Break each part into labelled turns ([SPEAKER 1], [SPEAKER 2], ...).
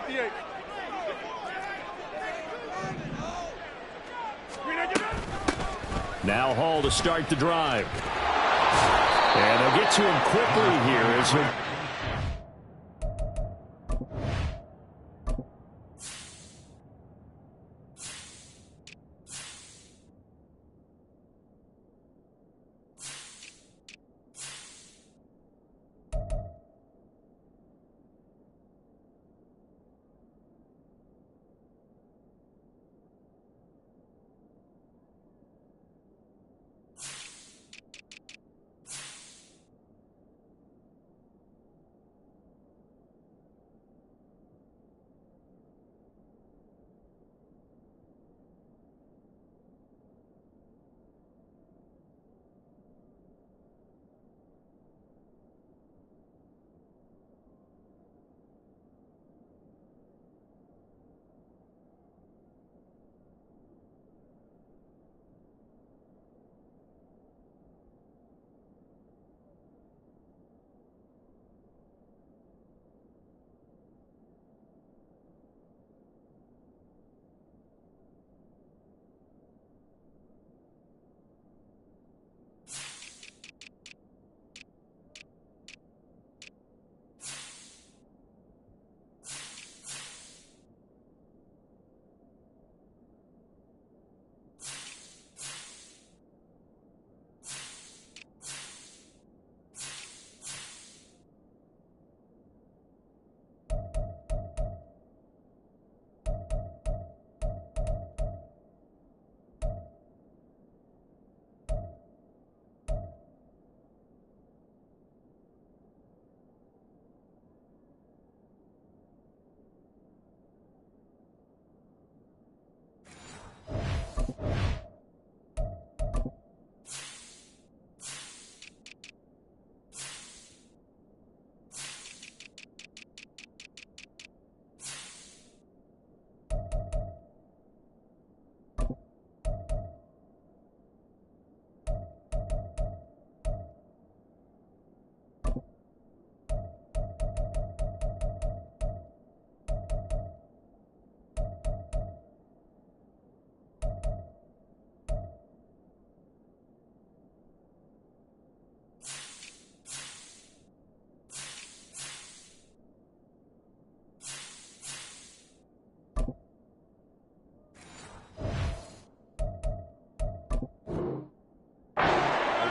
[SPEAKER 1] 58.
[SPEAKER 2] Now Hall to start the drive. And they'll get to him quickly here as he...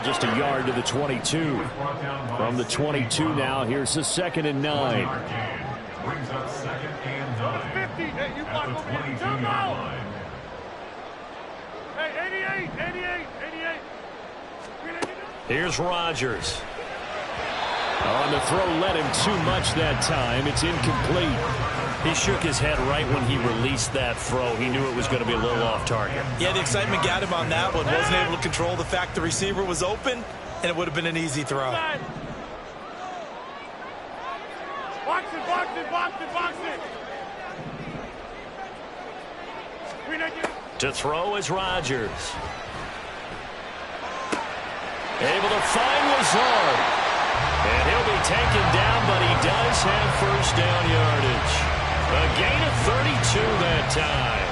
[SPEAKER 2] Just a yard to the 22. From the 22 now, here's the 2nd and 9.
[SPEAKER 1] Brings up 2nd and 9. 50. Hey, you block over here. Jump out. Hey, 88.
[SPEAKER 2] Here's Rodgers. On the throw, led him too much that time. It's incomplete.
[SPEAKER 3] He shook his head right when he released that throw. He knew it was going to be a little off target.
[SPEAKER 4] Yeah, the excitement got him on that one. Wasn't able to control the fact the receiver was open, and it would have been an easy throw.
[SPEAKER 1] Box it.
[SPEAKER 2] To throw is Rodgers. Able to find Lazard. And he'll be taken down, but he does have first down yardage. A gain of 32 that time.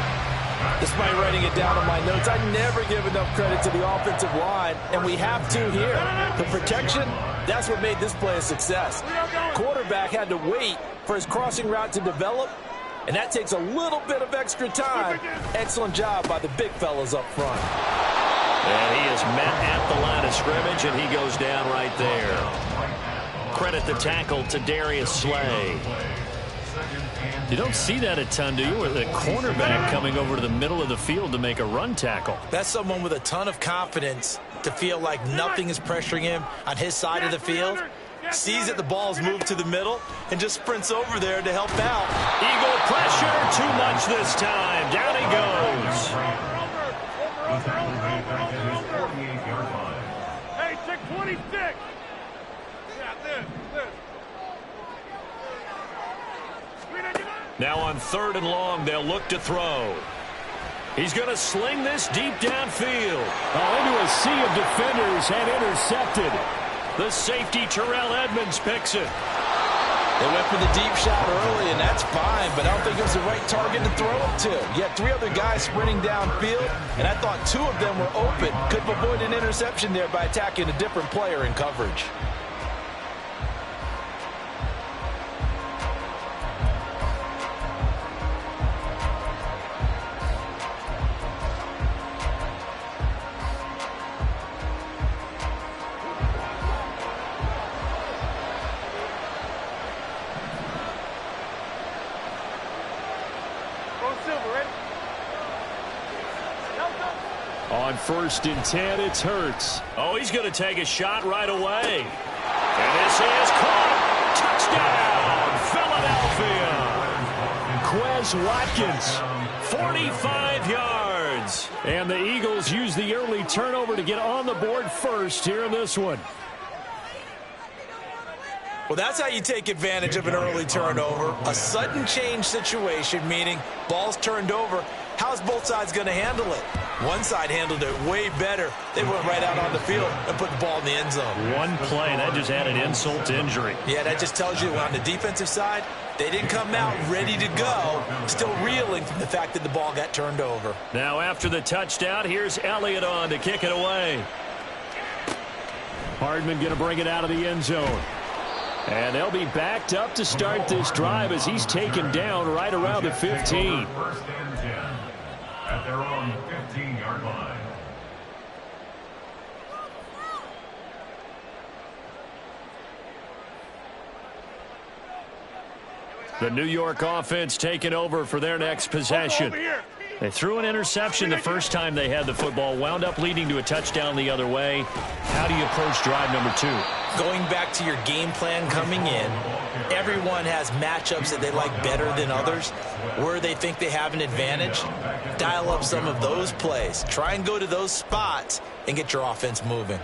[SPEAKER 4] Despite writing it down on my notes, I never give enough credit to the offensive line, and we have to here. The protection, that's what made this play a success. Quarterback had to wait for his crossing route to develop, and that takes a little bit of extra time. Excellent job by the big fellas up front.
[SPEAKER 2] And he is met at the line of scrimmage, and he goes down right there. Credit the tackle to Darius Slay.
[SPEAKER 3] You don't see that a ton, do you? With a cornerback coming over to the middle of the field to make a run tackle.
[SPEAKER 4] That's someone with a ton of confidence to feel like nothing is pressuring him on his side of the field. Sees that the ball's moved to the middle and just sprints over there to help out.
[SPEAKER 2] Eagle pressure, too much this time. Down he goes.
[SPEAKER 1] Hey, check 26. Yeah, this.
[SPEAKER 2] Now on 3rd and long, they'll look to throw. He's going to sling this deep downfield.
[SPEAKER 3] Into a sea of defenders and intercepted.
[SPEAKER 2] The safety, Terrell Edmonds, picks it.
[SPEAKER 4] They went for the deep shot early, and that's fine, but I don't think it was the right target to throw it to. You had 3 other guys sprinting downfield, and I thought 2 of them were open. Could have avoided an interception there by attacking a different player in coverage.
[SPEAKER 3] On 1st and 10, it's Hurts.
[SPEAKER 2] Oh, he's going to take a shot right away. And this is caught. Touchdown, Philadelphia. Quez Watkins, 45 yards.
[SPEAKER 3] And the Eagles use the early turnover to get on the board first here in this one.
[SPEAKER 4] Well, that's how you take advantage of an early turnover. A sudden change situation, meaning ball's turned over. How's both sides going to handle it? One side handled it way better. They went right out on the field and put the ball in the end zone.
[SPEAKER 3] One play, that just added insult to injury.
[SPEAKER 4] Yeah, that just tells you on the defensive side, they didn't come out ready to go, still reeling from the fact that the ball got turned over.
[SPEAKER 2] Now after the touchdown, here's Elliott on to kick it away.
[SPEAKER 3] Hardman going to bring it out of the end zone. And they'll be backed up to start this drive as he's taken down right around the 15.
[SPEAKER 1] First and 10 at their own 15-yard line.
[SPEAKER 3] The New York offense taking over for their next possession. They threw an interception the first time they had the football, wound up leading to a touchdown the other way. How do you approach drive number 2?
[SPEAKER 4] Going back to your game plan coming in, everyone has matchups that they like better than others, where they think they have an advantage. Dial up some of those plays. Try and go to those spots and get your offense moving.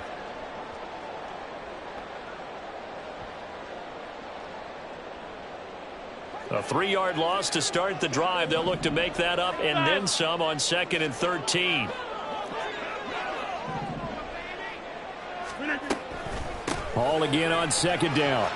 [SPEAKER 3] A 3-yard loss to start the drive. They'll look to make that up and then some on 2nd and 13. Ball again on 2nd down.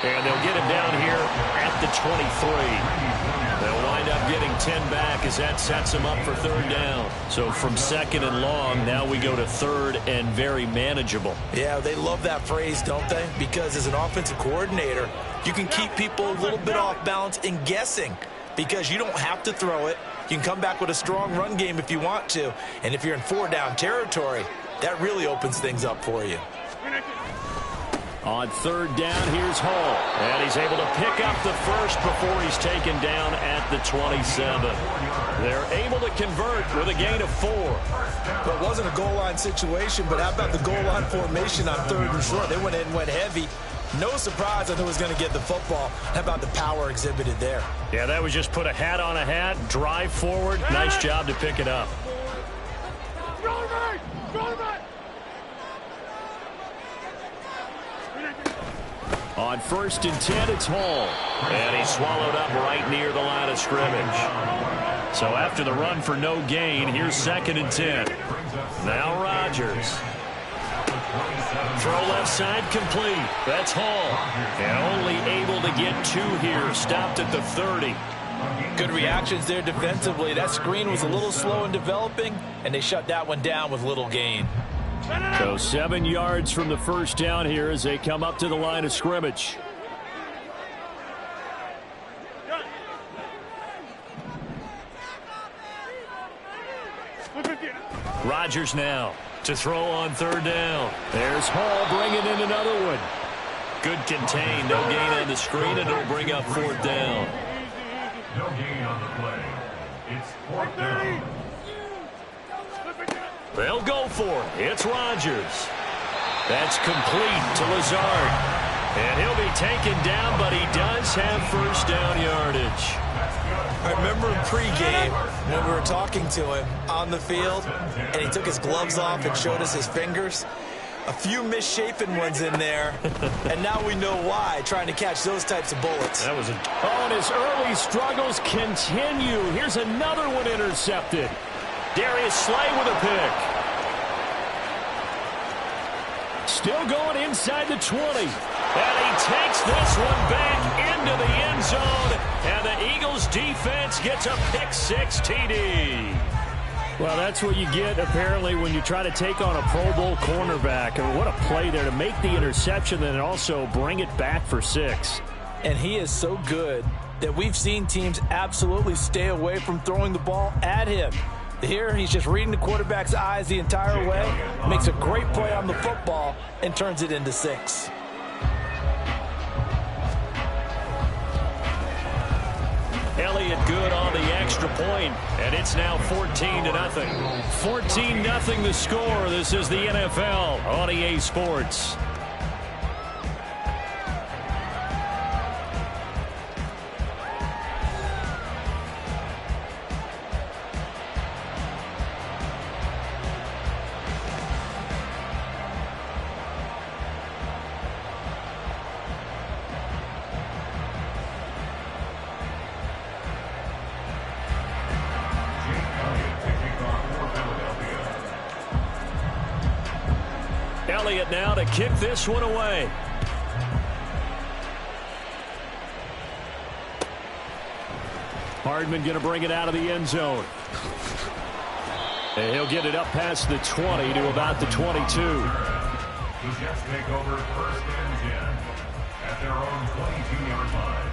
[SPEAKER 3] And they'll get him down here at the 23. They'll wind up getting 10 back as that sets them up for 3rd down. So from 2nd and long, now we go to 3rd and very manageable.
[SPEAKER 4] Yeah, they love that phrase, don't they? Because as an offensive coordinator, you can keep people a little bit off balance and guessing because you don't have to throw it. You can come back with a strong run game if you want to. And if you're in 4-down territory, that really opens things up for you.
[SPEAKER 3] On 3rd down, here's Hall. And he's able to pick up the first before he's taken down at the 27. They're able to convert with a gain of 4.
[SPEAKER 4] Well, it wasn't a goal line situation, but how about the goal line formation on 3rd and short? They went in and went heavy. No surprise on who was going to get the football. How about the power exhibited there?
[SPEAKER 3] Yeah, that was just put a hat on a hat, drive forward. Nice job to pick it up. On 1st and 10, it's Hall. And he's swallowed up right near the line of scrimmage. So after the run for no gain, here's 2nd and 10. Now Rodgers. Throw left side complete. That's Hall. And only able to get 2 here. Stopped at the 30.
[SPEAKER 4] Good reactions there defensively. That screen was a little slow in developing, and they shut that one down with little gain.
[SPEAKER 3] So 7 yards from the first down here as they come up to the line of scrimmage. Rodgers now to throw on 3rd down. There's Hall bringing in another one. Good contain. No gain on the screen, and it'll bring up 4th down.
[SPEAKER 1] No gain on the play. It's 4th down.
[SPEAKER 3] They'll go for it. It's Rodgers. That's complete to Lazard. And he'll be taken down, but he does have 1st down yardage.
[SPEAKER 4] I remember in pregame when we were talking to him on the field, and he took his gloves off and showed us his fingers. A few misshapen ones in there, and now we know why, trying to catch those types of bullets.
[SPEAKER 3] That was a... Oh, and his early struggles continue. Here's another one intercepted. Darius Slay with a pick. Still going inside the 20.
[SPEAKER 2] And he takes this one back into the end zone. And the Eagles defense gets a pick-6 TD.
[SPEAKER 3] Well, that's what you get, apparently, when you try to take on a Pro Bowl cornerback. And what a play there to make the interception and also bring it back for 6.
[SPEAKER 4] And he is so good that we've seen teams absolutely stay away from throwing the ball at him. Here, he's just reading the quarterback's eyes the entire way, makes a great play on the football, and turns it into 6.
[SPEAKER 2] Elliott good on the extra point, and it's now 14-0. 14-0 the score. This is the NFL on EA Sports. Elliott now to kick this one away.
[SPEAKER 3] Hardman going to bring it out of the end zone. And he'll get it up past the 20 to about the 22.
[SPEAKER 1] The Jets take over 1st and 10 at their own 22-yard line.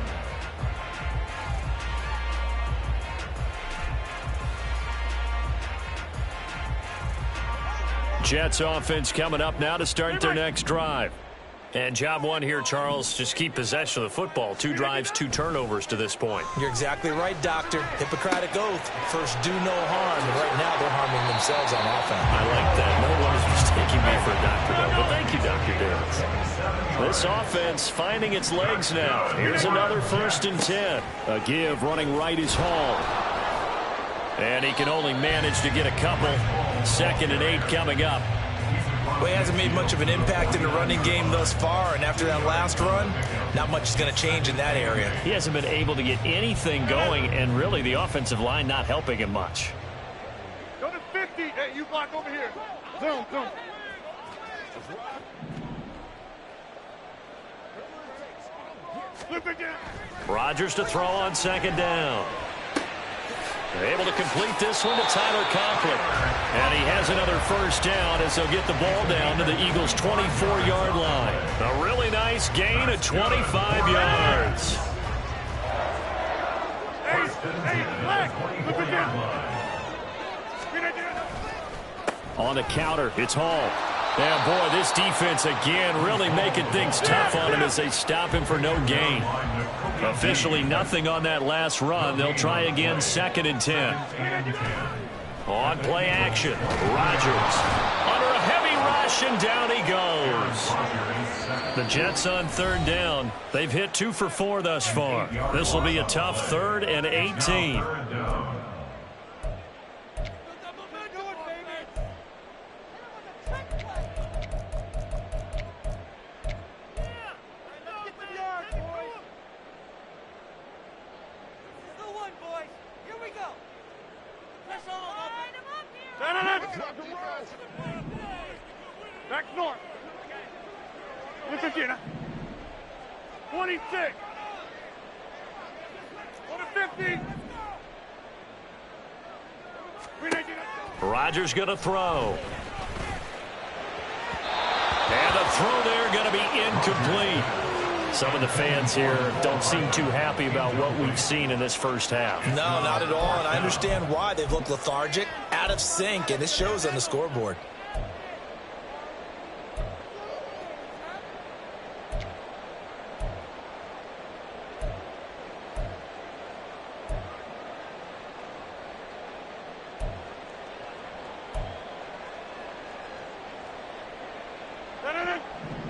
[SPEAKER 2] Jets offense coming up now to start their next drive. And job one here, Charles, just keep possession of the football. 2 drives, 2 turnovers to this point.
[SPEAKER 4] You're exactly right, Doctor. Hippocratic oath. First, do no harm. And right now, they're harming themselves on offense.
[SPEAKER 2] I like that. No one is mistaking me for a doctor, though. But thank you, Dr. Davis. This offense finding its legs now. Here's another 1st and 10.
[SPEAKER 3] A give running right is Hall.
[SPEAKER 2] And he can only manage to get a couple. 2nd and 8 coming up.
[SPEAKER 4] Well, he hasn't made much of an impact in the running game thus far, and after that last run, not much is going to change in that area.
[SPEAKER 2] He hasn't been able to get anything going, and really the offensive line not helping him much.
[SPEAKER 5] Go to 50. Hey, you block over here. Zoom. Flip again.
[SPEAKER 2] Rodgers to throw on 2nd down. They're able to complete this one to Tyler Conklin. And he has another 1st down as they'll get the ball down to the Eagles' 24-yard line. A really nice gain of 25 yards.
[SPEAKER 5] Hey, black. Flip again.
[SPEAKER 3] On the counter, it's Hall.
[SPEAKER 2] And boy, this defense again really making things tough on him as they stop him for no gain. Officially nothing on that last run. They'll try again 2nd and 10. On play action, Rodgers under a heavy rush, and down he goes. The Jets on 3rd down. They've hit 2 for 4 thus far. This will be a tough 3rd and 18.
[SPEAKER 5] Back north. Listen again. 26. Go to 50.
[SPEAKER 2] Rodgers going to throw. And the throw there going to be incomplete. Some of the fans here don't seem too happy about what we've seen in this first half.
[SPEAKER 4] No, not at all, and I understand why. They've looked lethargic, out of sync, and it shows on the scoreboard.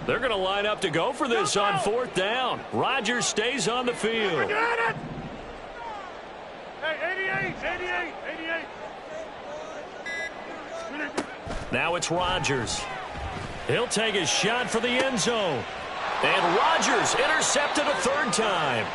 [SPEAKER 2] They're going to line up to go for this on 4th down. Rodgers stays on the field.
[SPEAKER 5] Hey, 88.
[SPEAKER 2] Now it's Rodgers. He'll take a shot for the end zone. And Rodgers intercepted a 3rd time.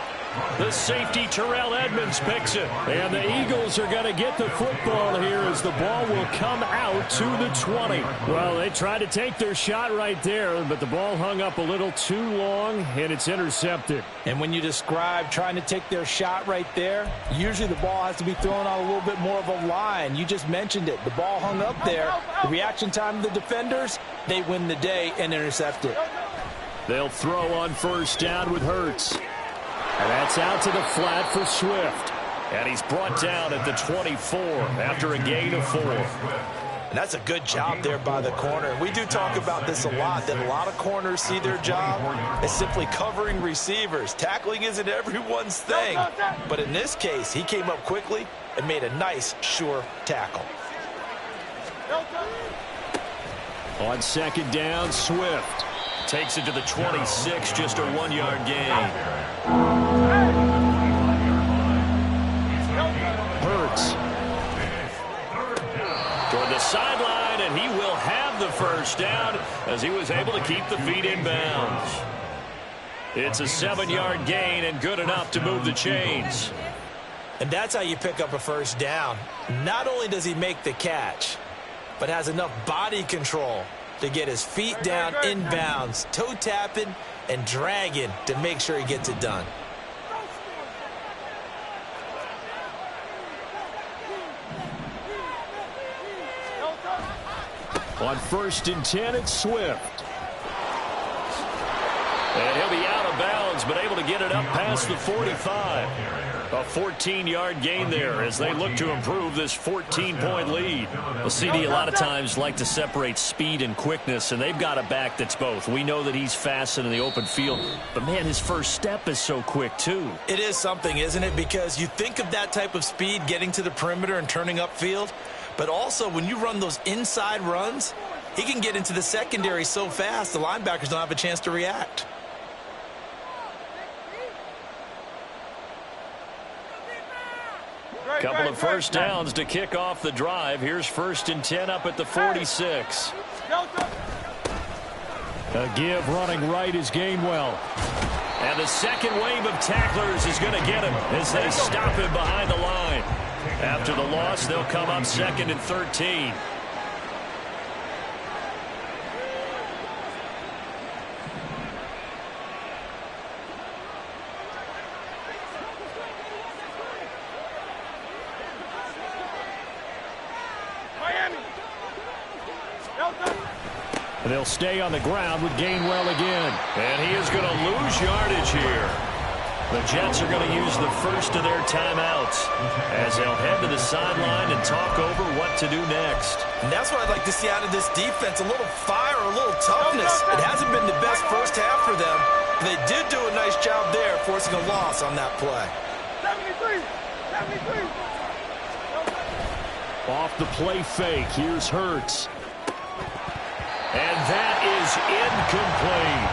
[SPEAKER 2] The safety, Terrell Edmonds, picks it. And the Eagles are going to get the football here as the ball will come out to the 20. Well, they tried to take their shot right there, but the ball hung up a little too long, and it's intercepted.
[SPEAKER 4] And when you describe trying to take their shot right there, usually the ball has to be thrown on a little bit more of a line. You just mentioned it. The ball hung up there. The reaction time of the defenders, they win the day and intercept it.
[SPEAKER 2] They'll throw on first down with Hurts. And that's out to the flat for Swift. And he's brought down at the 24 after a gain of 4.
[SPEAKER 4] And that's a good job there by the corner. We do talk about this a lot, that a lot of corners see their job as simply covering receivers. Tackling isn't everyone's thing. But in this case, he came up quickly and made a nice, sure tackle.
[SPEAKER 2] On second down, Swift takes it to the 26, just a 1-yard gain. Hurts toward the sideline, and he will have the first down as he was able to keep the feet in bounds. It's a 7-yard gain and good enough to move the chains.
[SPEAKER 4] And that's how you pick up a first down. Not only does he make the catch, but has enough body control to get his feet down inbounds, toe tapping and dragging to make sure he gets it done.
[SPEAKER 2] On first and 10, it's Swift. And he'll be out of bounds, but able to get it up past the 45. A 14-yard gain there as they look to improve this 14-point lead.
[SPEAKER 3] Well, CD, a lot of times like to separate speed and quickness, and they've got a back that's both. We know that he's fast in the open field, but, man, his first step is so quick, too.
[SPEAKER 4] It is something, isn't it? Because you think of that type of speed getting to the perimeter and turning upfield, but also when you run those inside runs, he can get into the secondary so fast the linebackers don't have a chance to react.
[SPEAKER 2] Couple of first downs to kick off the drive. Here's first and 10 up at the 46. A give running right is Gainwell. And the second wave of tacklers is going to get him as they stop him behind the line. After the loss, they'll come up second and 13. And they'll stay on the ground with Gainwell again. And he is going to lose yardage here. The Jets are going to use the first of their timeouts as they'll head to the sideline and talk over what to do next.
[SPEAKER 4] And that's what I'd like to see out of this defense, a little fire, a little toughness. It hasn't been the best first half for them, but they did do a nice job there, forcing a loss on that play.
[SPEAKER 5] 73.
[SPEAKER 2] Off the play fake, here's Hurts. And that is incomplete.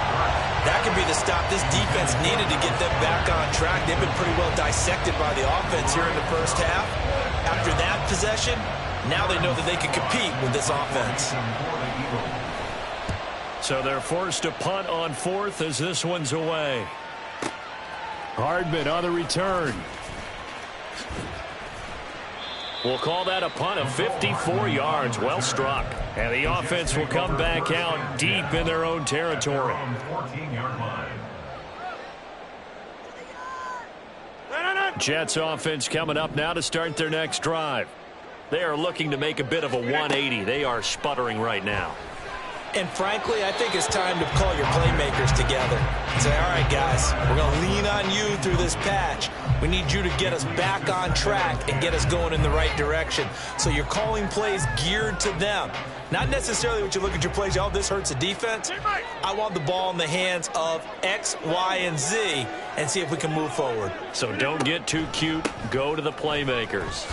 [SPEAKER 4] That could be the stop this defense needed to get them back on track. They've been pretty well dissected by the offense here in the first half. After that possession, now they know that they can compete with this offense.
[SPEAKER 2] So they're forced to punt on fourth as this one's away. Hardman on the return. We'll call that a punt of 54 yards. Well struck. And the offense will come back out deep in their own territory. Jets offense coming up now to start their next drive. They are looking to make a bit of a 180. They are sputtering right now.
[SPEAKER 4] And frankly, I think it's time to call your playmakers together and say, all right, guys, we're going to lean on you through this patch. We need you to get us back on track and get us going in the right direction. So you're calling plays geared to them. Not necessarily what you look at your plays, oh, this hurts the defense. I want the ball in the hands of X, Y, and Z and see if we can move forward.
[SPEAKER 2] So don't get too cute. Go to the playmakers.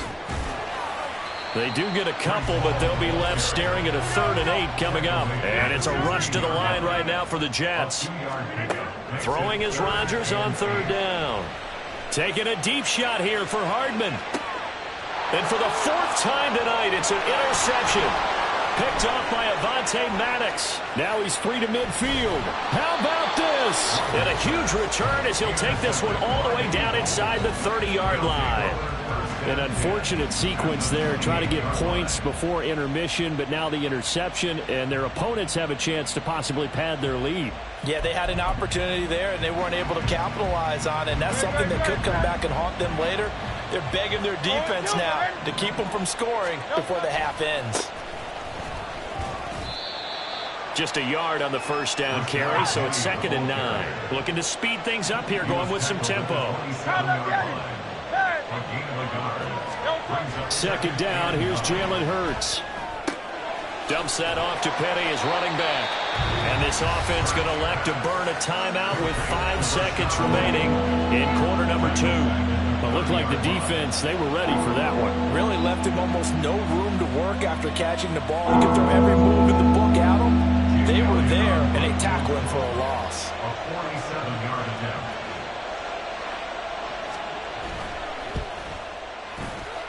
[SPEAKER 2] They do get a couple, but they'll be left staring at a 3rd and 8 coming up. And it's a rush to the line right now for the Jets. Throwing is Rodgers on 3rd down. Taking a deep shot here for Hardman. And for the 4th time tonight, it's an interception. Picked off by Avonte Maddox. Now he's free to midfield. How about this? is. And a huge return as he'll take this one all the way down inside the 30-yard line. An unfortunate sequence there, trying to get points before intermission, but now the interception, and their opponents have a chance to possibly pad their lead.
[SPEAKER 4] Yeah, they had an opportunity there, and they weren't able to capitalize on it, and that's something that could come back and haunt them later. They're begging their defense now to keep them from scoring before the half ends.
[SPEAKER 2] Just a yard on the first down carry, so it's 2nd and 9. Looking to speed things up here, going with some tempo. 2nd down, here's Jalen Hurts. Dumps that off to Petty as running back. And this offense going to elect to burn a timeout with 5 seconds remaining in quarter number 2.
[SPEAKER 3] It looked like the defense, they were ready for that one.
[SPEAKER 4] Really left him almost no room to work after catching the ball. He could throw every move in the book at him. They were there, and they tackle him for a loss.
[SPEAKER 1] A 47-yard attempt.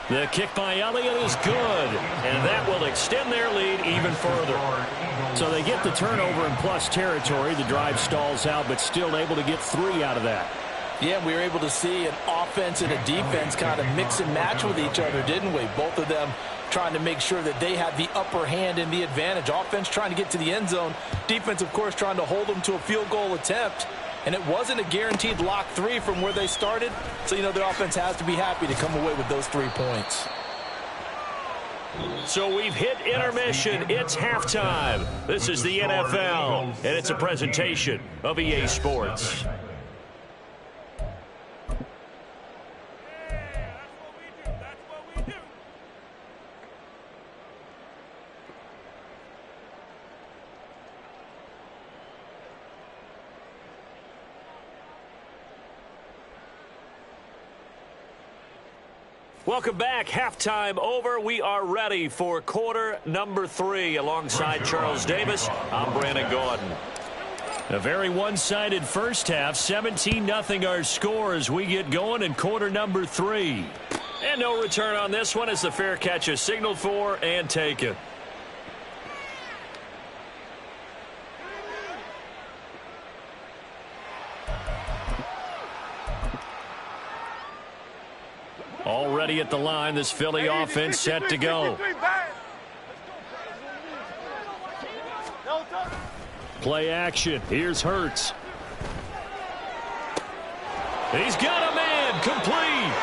[SPEAKER 2] The kick by Elliott is good, and that will extend their lead even further.
[SPEAKER 3] So they get the turnover in plus territory. The drive stalls out, but still able to get 3 out of that.
[SPEAKER 4] Yeah, we were able to see an offense and a defense kind of mix and match with each other, didn't we? Both of them trying to make sure that they had the upper hand and the advantage. Offense trying to get to the end zone. Defense, of course, trying to hold them to a field goal attempt. And it wasn't a guaranteed lock 3 from where they started. So, you know, the offense has to be happy to come away with those 3 points.
[SPEAKER 2] So we've hit intermission. It's halftime. This is the NFL, and it's a presentation of EA Sports. Welcome back. Halftime over. We are ready for quarter number 3. Alongside Charles Davis, I'm Brandon Gordon.
[SPEAKER 3] A very one-sided first half. 17-0 our score as we get going in quarter number 3.
[SPEAKER 2] And no return on this one as the fair catch is signaled for and taken.
[SPEAKER 3] Already at the line, this Philly offense set to go. Play action. Here's Hurts.
[SPEAKER 2] He's got a man. Complete.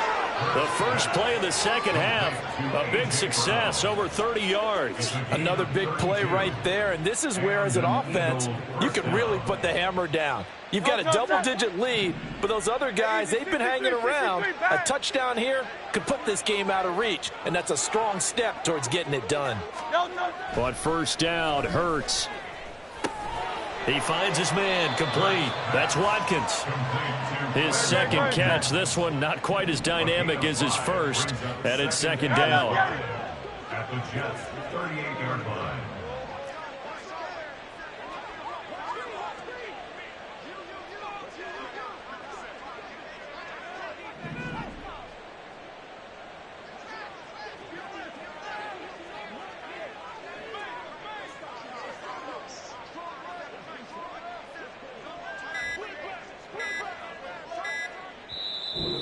[SPEAKER 2] The first play of the second half. A big success, over 30 yards.
[SPEAKER 4] Another big play right there. And this is where, as an offense, you can really put the hammer down. You've got a double-digit lead, but those other guys, they've been hanging around. A touchdown here could put this game out of reach, and that's a strong step towards getting it done.
[SPEAKER 3] On first down, Hurts.
[SPEAKER 2] He finds his man. Complete. That's Watkins.
[SPEAKER 3] His second catch. This one not quite as dynamic as his first, and it's 2nd down.
[SPEAKER 1] At the Jets' 38-yard line.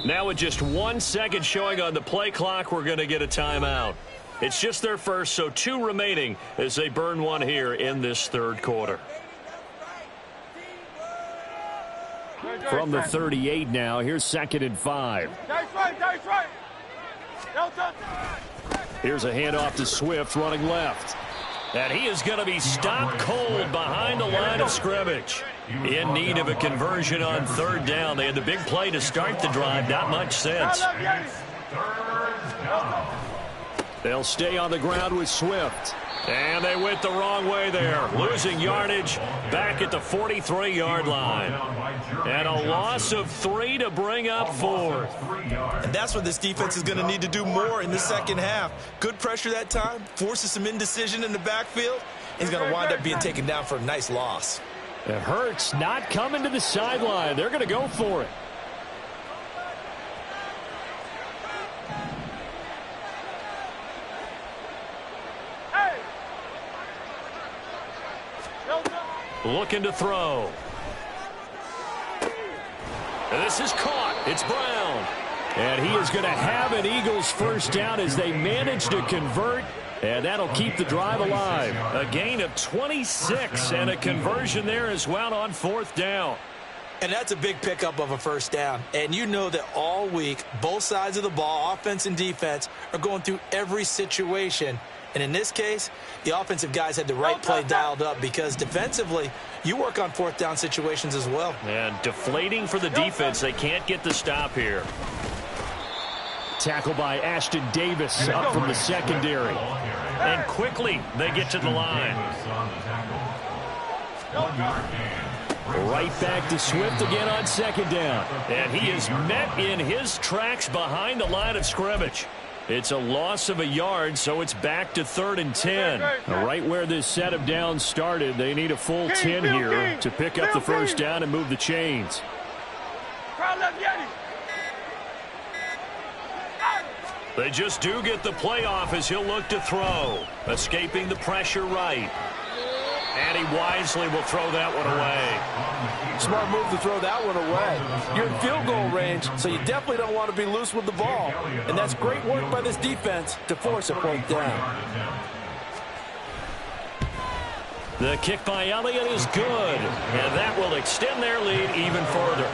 [SPEAKER 2] Now with just 1 second showing on the play clock, we're going to get a timeout. It's just their first, so 2 remaining as they burn one here in this third quarter.
[SPEAKER 3] From the 38 now, here's 2nd and 5. Here's a handoff to Swift running left.
[SPEAKER 2] And he is going to be stopped cold behind the line of scrimmage. In need of a conversion on 3rd down. They had the big play to start the drive. Not much sense.
[SPEAKER 3] They'll stay on the ground with Swift.
[SPEAKER 2] And they went the wrong way there. Losing yardage back at the 43-yard line. And a loss of 3 to bring up 4.
[SPEAKER 6] And that's what this defense is going to need to do more in the second half. Good pressure that time. Forces some indecision in the backfield. He's going to wind up being taken down for a nice loss.
[SPEAKER 3] It hurts not coming to the sideline. They're going to go for it.
[SPEAKER 2] Looking to throw. This is caught. It's Brown. And he is going to have an Eagles first down as they manage to convert. And that'll keep the drive alive. A gain of 26 and a conversion there as well on 4th down.
[SPEAKER 6] And that's a big pickup of a first down. And you know that all week, both sides of the ball, offense and defense, are going through every situation. And in this case, the offensive guys had the right play dialed up because defensively, you work on 4th down situations as well.
[SPEAKER 2] And deflating for the defense. They can't get the stop here.
[SPEAKER 3] Tackle by Ashton Davis up from the secondary.
[SPEAKER 2] And quickly they get to the line.
[SPEAKER 3] Right back to Swift again on 2nd down.
[SPEAKER 2] And he is met in his tracks behind the line of scrimmage. It's a loss of a yard, so it's back to 3rd and 10.
[SPEAKER 3] Right where this set of downs started, they need a full 10 here to pick up the first down and move the chains.
[SPEAKER 2] They just do get the play off as he'll look to throw. Escaping the pressure right. And he wisely will throw that one away.
[SPEAKER 4] Smart move to throw that one away. You're in field goal range, so you definitely don't want to be loose with the ball. And that's great work by this defense to force a 4th down.
[SPEAKER 2] The kick by Elliott is good. And that will extend their lead even further.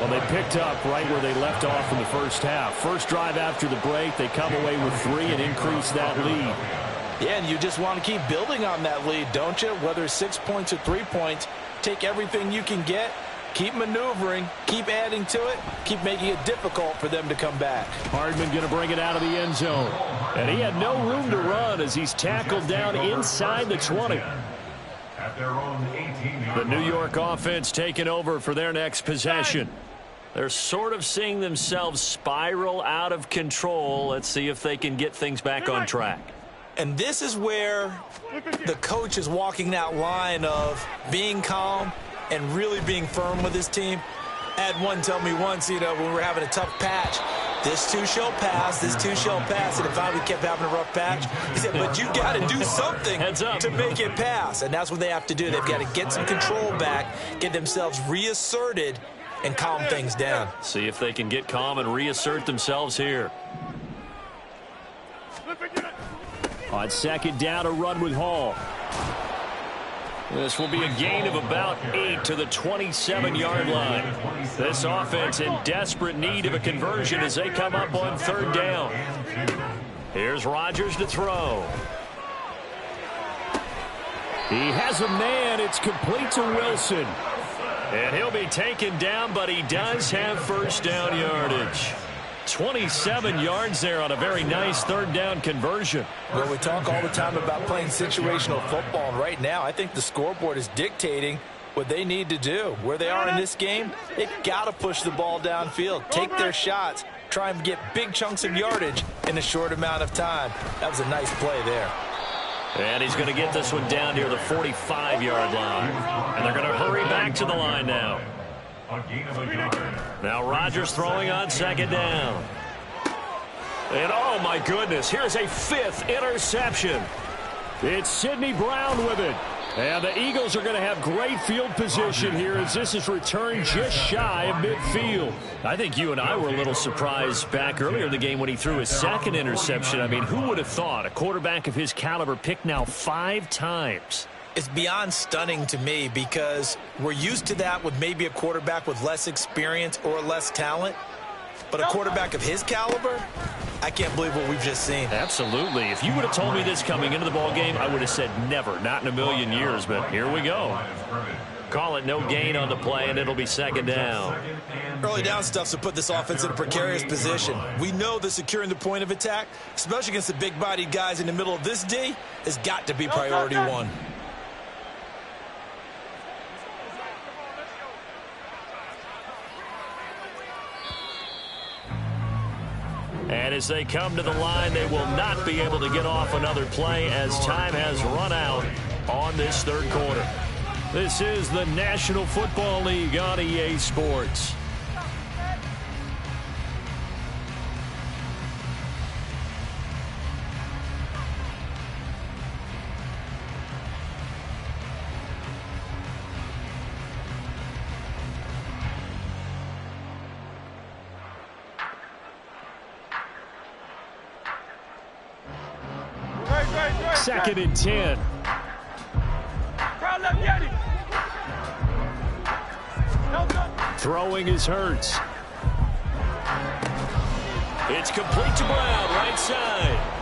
[SPEAKER 3] Well, they picked up right where they left off in the first half. First drive after the break, they come away with 3 and increase that lead.
[SPEAKER 4] Yeah, and you just want to keep building on that lead, don't you? Whether it's 6 points or 3 points, take everything you can get, keep maneuvering, keep adding to it, keep making it difficult for them to come back.
[SPEAKER 3] Hardman going to bring it out of the end zone. And he had no room to run as he's tackled down inside the 20.
[SPEAKER 2] The New York offense taking over for their next possession. They're sort of seeing themselves spiral out of control. Let's see if they can get things back on track.
[SPEAKER 6] And this is where the coach is walking that line of being calm and really being firm with his team. I had one tell me once, when we were having a tough patch, this too shall pass, this too shall pass. And if I kept having a rough patch, he said, but you got to do something to make it pass. And that's what they have to do. They've got to get some control back, get themselves reasserted, and calm things down.
[SPEAKER 2] See if they can get calm and reassert themselves here.
[SPEAKER 3] On 2nd down, a run with Hall.
[SPEAKER 2] This will be a gain of about 8 to the 27-yard line. This offense in desperate need of a conversion as they come up on 3rd down. Here's Rodgers to throw.
[SPEAKER 3] He has a man. It's complete to Wilson.
[SPEAKER 2] And he'll be taken down, but he does have first down yardage. 27 yards there on a very nice 3rd down conversion.
[SPEAKER 4] Well, we talk all the time about playing situational football, and right now I think the scoreboard is dictating what they need to do. Where they are in this game, they've got to push the ball downfield, take their shots, try and get big chunks of yardage in a short amount of time. That was a nice play there.
[SPEAKER 2] And he's going to get this one down near the 45-yard line. And they're going to hurry back to the line now. Now Rodgers throwing on 2nd down. And oh my goodness, here's a 5th interception.
[SPEAKER 3] It's Sidney Brown with it. And the Eagles are going to have great field position here as this is returned just shy of midfield.
[SPEAKER 2] I think you and I were a little surprised back earlier in the game when he threw his 2nd interception. I mean, who would have thought a quarterback of his caliber picked now 5 times?
[SPEAKER 6] It's beyond stunning to me because we're used to that with maybe a quarterback with less experience or less talent. But a quarterback of his caliber, I can't believe what we've just seen.
[SPEAKER 2] Absolutely. If you would have told me this coming into the ballgame, I would have said never, not in a million years. But here we go. Call it no gain on the play, and it'll be 2nd down.
[SPEAKER 6] Early down stuff to put this offense in a precarious position. We know that securing the point of attack, especially against the big-bodied guys in the middle of this D, has got to be priority 1.
[SPEAKER 2] And as they come to the line, they will not be able to get off another play as time has run out on this 3rd quarter. This is the National Football League on EA Sports.
[SPEAKER 3] 2nd and 10. Throwing is Hurts. It's complete to Brown, right side.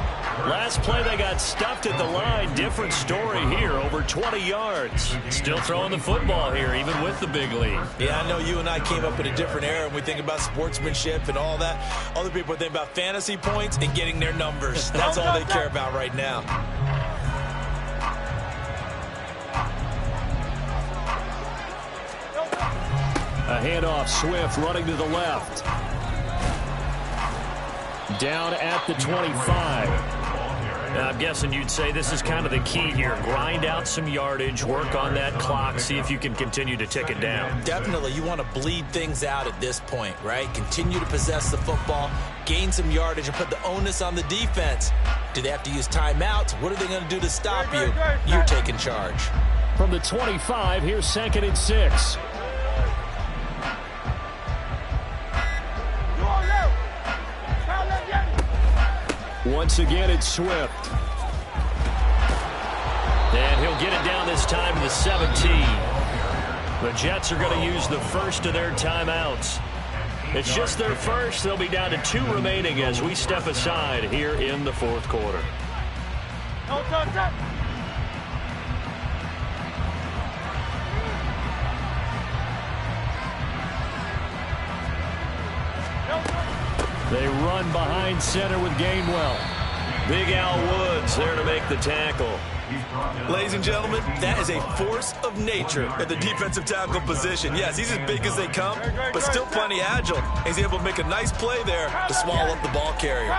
[SPEAKER 3] Last play, they got stuffed at the line. Different story here, over 20 yards. Still throwing the football here, even with the big lead.
[SPEAKER 6] Yeah, I know you and I came up in a different era, and we think about sportsmanship and all that. Other people think about fantasy points and getting their numbers. That's all they care about right now.
[SPEAKER 3] A handoff, Swift running to the left. Down at the 25. I'm guessing you'd say this is kind of the key here. Grind out some yardage, work on that clock, see if you can continue to tick it down.
[SPEAKER 6] Definitely, you want to bleed things out at this point, right? Continue to possess the football, gain some yardage, and put the onus on the defense. Do they have to use timeouts? What are they going to do to stop you? You're taking charge.
[SPEAKER 3] From the 25, here's 2nd and 6. Once again, it's Swift. And he'll get it down this time to the 17. The Jets are going to use the first of their timeouts. It's just their first. They'll be down to 2 remaining as we step aside here in the 4th quarter. They run behind center with Gainwell. Big Al Woods there to make the tackle.
[SPEAKER 6] Ladies and gentlemen, that is a force of nature at the defensive tackle position. Yes, he's as big as they come, but still plenty agile. He's able to make a nice play there to swallow up the ball carrier.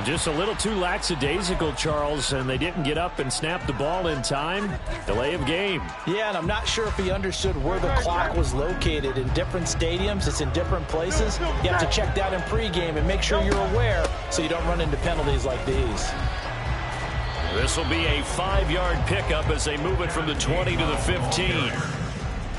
[SPEAKER 3] Just a little too lackadaisical, Charles, and they didn't get up and snap the ball in time. Delay of game.
[SPEAKER 4] Yeah, and I'm not sure if he understood where the clock was located. In different stadiums, it's in different places. You have to check that in pregame and make sure you're aware so you don't run into penalties like these.
[SPEAKER 3] This will be a 5-yard pickup as they move it from the 20 to the 15.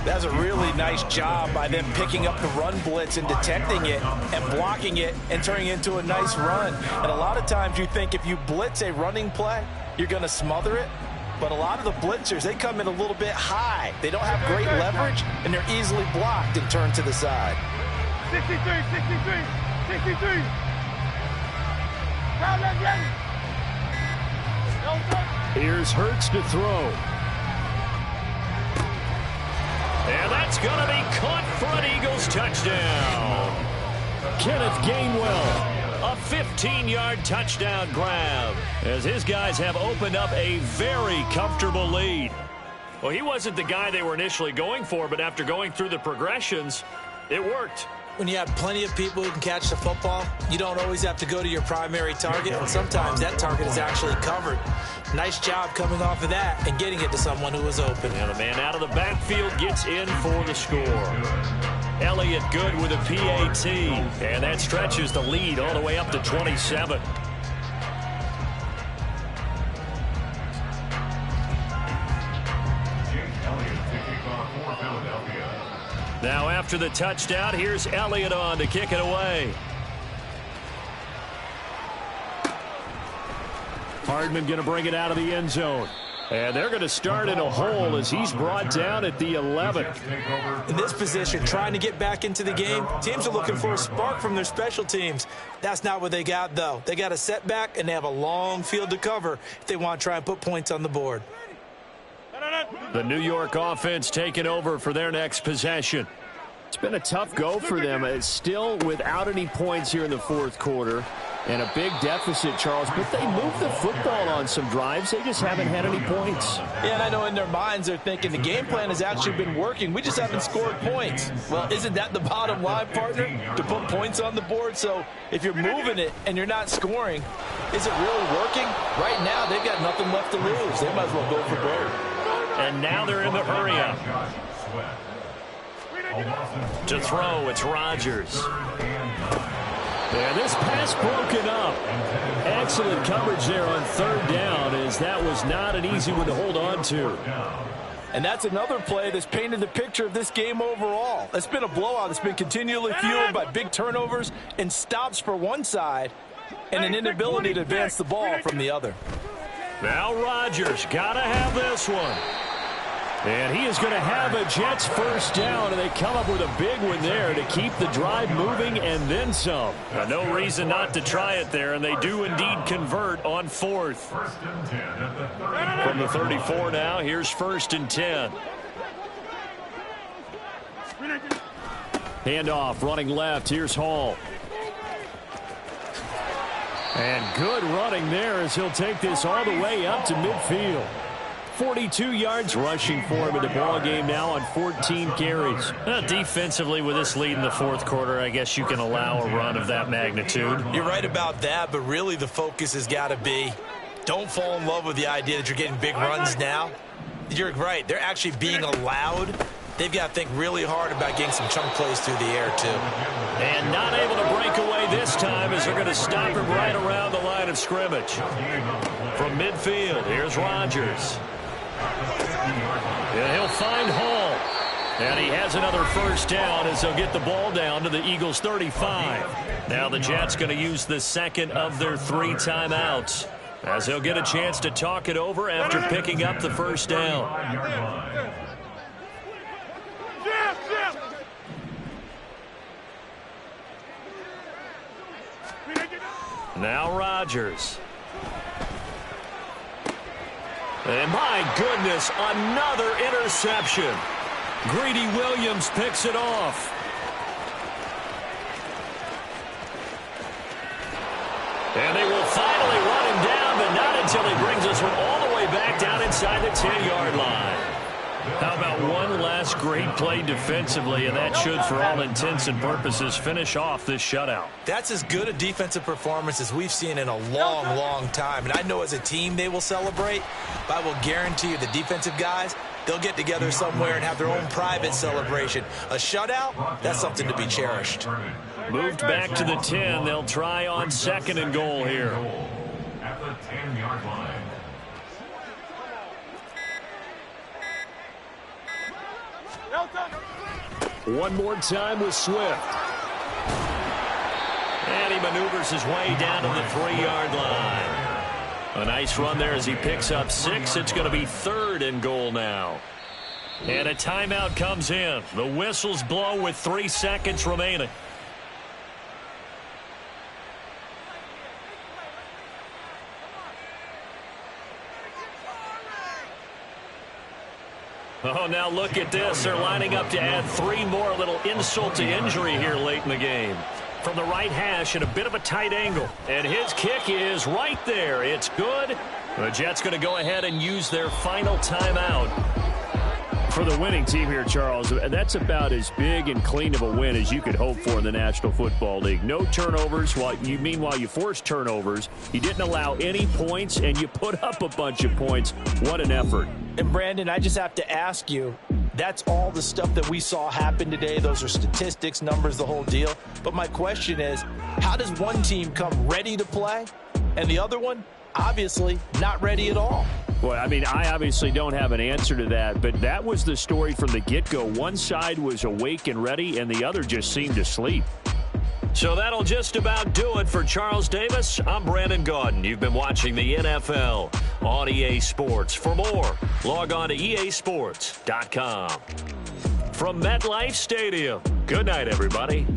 [SPEAKER 4] That's a really nice job by them picking up the run blitz and detecting it and blocking it and turning it into a nice run. And a lot of times you think if you blitz a running play, you're going to smother it. But a lot of the blitzers, they come in a little bit high. They don't have great leverage, and they're easily blocked and turned to the side.
[SPEAKER 5] 63, 63, 63.
[SPEAKER 3] Here's Hurts to throw. And that's going to be caught for an Eagles touchdown. Kenneth Gainwell, a 15-yard touchdown grab, as his guys have opened up a very comfortable lead. Well, he wasn't the guy they were initially going for, but after going through the progressions, it worked.
[SPEAKER 6] When you have plenty of people who can catch the football, you don't always have to go to your primary target, and sometimes that target is actually covered. Nice job coming off of that and getting it to someone who was open.
[SPEAKER 3] And the man out of the backfield gets in for the score. Elliott good with a PAT, and that stretches the lead all the way up to 27. Now after the touchdown, here's Elliott on to kick it away. Hardman going to bring it out of the end zone. And they're going to start in a hole as he's brought down at the 11.
[SPEAKER 6] In this position, trying to get back into the game, teams are looking for a spark from their special teams. That's not what they got, though. They got a setback, and they have a long field to cover if they want to try and put points on the board.
[SPEAKER 3] The New York offense taking over for their next possession. It's been a tough go for them. It's still without any points here in the 4th quarter. And a big deficit, Charles, but they moved the football on some drives. They just haven't had any points.
[SPEAKER 4] Yeah, and I know in their minds they're thinking the game plan has actually been working. We just haven't scored points. Well, isn't that the bottom line, partner? To put points on the board? So if you're moving it and you're not scoring, is it really working? Right now, they've got nothing left to lose. They might as well go for broke.
[SPEAKER 3] And now they're in the hurry-up. To throw, it's Rodgers. And this pass broken up. Excellent coverage there on 3rd down, as that was not an easy one to hold on to.
[SPEAKER 4] And that's another play that's painted the picture of this game overall. It's been a blowout. It's been continually fueled by big turnovers and stops for one side and an inability to advance the ball from the other.
[SPEAKER 2] Now Rodgers got to have this one. And he is going to have a Jets first down, and they come up with a big one there to keep the drive moving and then some. No reason not to try it there, and they do indeed convert on fourth. From the 34 now, here's 1st and 10. Handoff, running left. Here's Hall. And good running there as he'll take this all the way up to midfield. 42 yards rushing for him in the ball game now on 14 carries. Defensively, with this lead in the fourth quarter, I guess you can allow a run of that magnitude.
[SPEAKER 6] You're right about that, but really the focus has got to be don't fall in love with the idea that you're getting big runs now. You're right. They're actually being allowed. They've got to think really hard about getting some chunk plays through the air, too.
[SPEAKER 2] And not able to break away this time as they're going to stop him right around the line of scrimmage. From midfield, here's Rodgers. And he'll find Hall. And he has another first down as they'll get the ball down to the Eagles' 35. Now the Jets going to use the second of their 3 timeouts as they'll get a chance to talk it over after picking up the first down. Now Rodgers. And my goodness, another interception. Greedy Williams picks it off. And they will finally run him down, but not until he brings this one all the way back down inside the 10-yard line. How about one last great play defensively, and that should, for all intents and purposes, finish off this shutout.
[SPEAKER 6] That's as good a defensive performance as we've seen in a long, long time. And I know as a team they will celebrate, but I will guarantee you the defensive guys, they'll get together somewhere and have their own private celebration. A shutout, that's something to be cherished.
[SPEAKER 2] Moved back to the 10. They'll try on 2nd and goal here.
[SPEAKER 1] At the 10-yard line.
[SPEAKER 2] One more time with Swift. And he maneuvers his way down to the 3-yard line. A nice run there as he picks up 6. It's going to be 3rd and goal now. And a timeout comes in. The whistles blow with 3 seconds remaining. Oh, now look at this. They're lining up to add 3 more. A little insult to injury here late in the game. From the right hash at a bit of a tight angle. And his kick is right there. It's good. The Jets going to go ahead and use their final timeout. For the winning team here, Charles, that's about as big and clean of a win as you could hope for in the National Football League. No turnovers. Meanwhile, you forced turnovers. You didn't allow any points, and you put up a bunch of points. What an effort.
[SPEAKER 4] And, Brandon, I just have to ask you, that's all the stuff that we saw happen today. Those are statistics, numbers, the whole deal. But my question is, how does one team come ready to play, and the other one, obviously, not ready at all?
[SPEAKER 2] Well, I mean, I obviously don't have an answer to that, but that was the story from the get-go. One side was awake and ready, and the other just seemed to sleep. So that'll just about do it for Charles Davis. I'm Brandon Gaudin. You've been watching the NFL on EA Sports. For more, log on to easports.com. From MetLife Stadium, good night, everybody.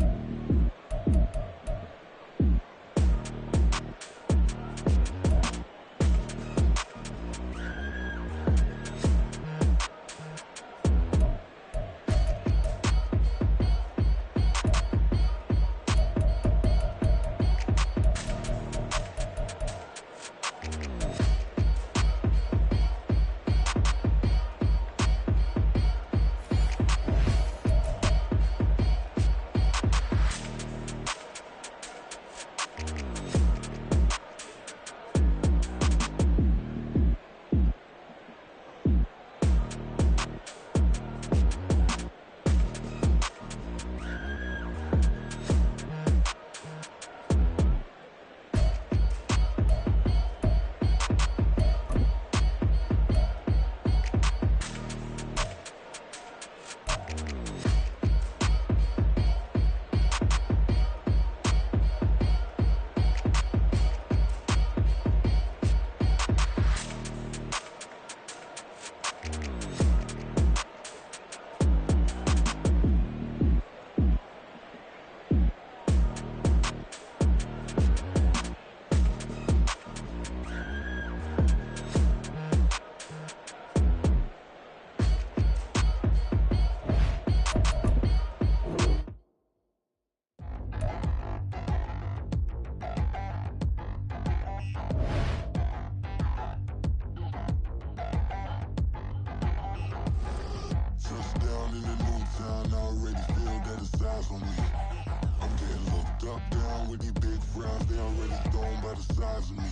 [SPEAKER 7] down with these big frowns, they already gone by the size of me.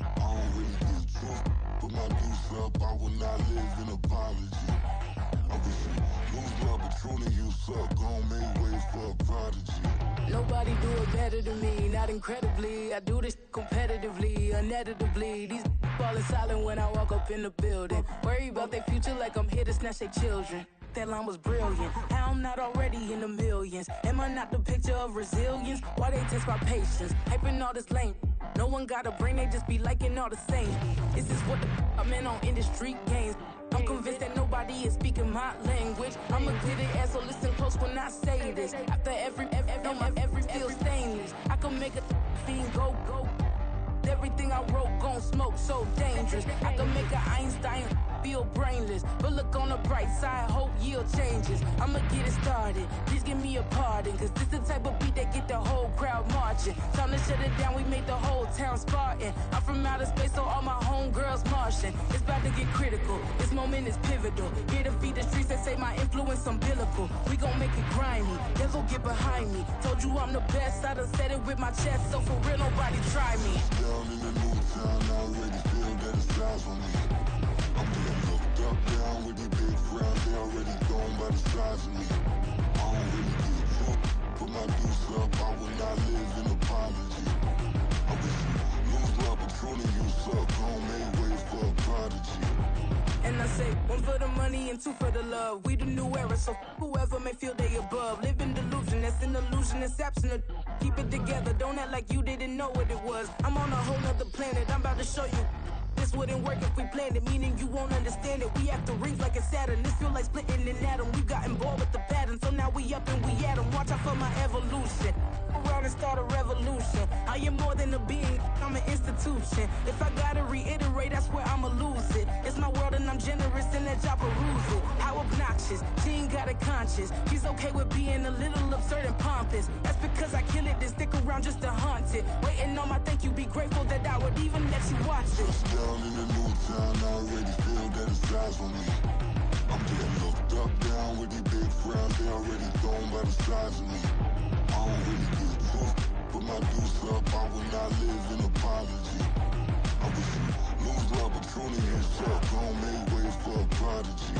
[SPEAKER 7] I don't really give truth, put my deuce up, I will not live in apology. I wish you lose love, but truly you suck, gon' make way for a prodigy.
[SPEAKER 8] Nobody do it better than me, not incredibly. I do this competitively, uneditably. These falling silent when I walk up in the building. Worry about their future like I'm here to snatch their children. That line was brilliant. How I'm not already in the millions? Am I not the picture of resilience? Why they test my patience? Hyping all this lame. No one got a brain, they just be liking all the same. This is what the I'm in on industry games. I'm convinced that nobody is speaking my language. I'm a good ass, so listen close when I say this. After every feel stainless. I can make a fiend go. Everything I wrote gon' smoke, so dangerous. I can make an Einstein feel brainless. But look on the bright side, hope yield changes. I'ma get it started, please give me a pardon. Cause this the type of beat that get the whole crowd marching. Time to shut it down, we made the whole town Spartan. I'm from outer space, so all my homegirls Martian. It's about to get critical, this moment is pivotal. Here to feed the streets that say my influence umbilical. We gon' make it grimy, devil get behind me. Told you I'm the best, I done said it with my chest. So for real, nobody try me.
[SPEAKER 7] Down in the new town, I already feel that it's eyes on me. I'm getting looked up, down with these big frowns, they already gone by the size of me. I don't really give truth, put my deuce up, I will not live in apology. I wish you lose love, but truly you suck, gon' make way for a prodigy.
[SPEAKER 8] And I say, one for the money and two for the love. We the new era, so whoever may feel they above. Live in delusion, that's an illusion, it's absent. Keep it together, don't act like you didn't know what it was. I'm on a whole nother planet, I'm about to show you. This wouldn't work if we planned it, meaning you won't understand it. We have to rings like a Saturn, this feel like splitting an atom. We got involved with the pattern, so now we up and we at 'em. Watch out for my evolution. Around and start a revolution. I am more than a being, I'm an institution. If I gotta reiterate, that's where I'ma lose it. It's my world and I'm generous and let y'all peruse it. How obnoxious, she ain't got a conscience. She's okay with being a little absurd and pompous. That's because I kill it, then stick around just to haunt it. Waiting on my thank you, be grateful that I would even let you watch it.
[SPEAKER 7] Down in the new town, I already feel that it's eyes on me. I'm getting looked up, down with these big frowns, they already gone by the size of me. I don't really give truth, put my deuce up, I will not live in apology. I wish you lose love, but truly you suck, gon' make way for a prodigy.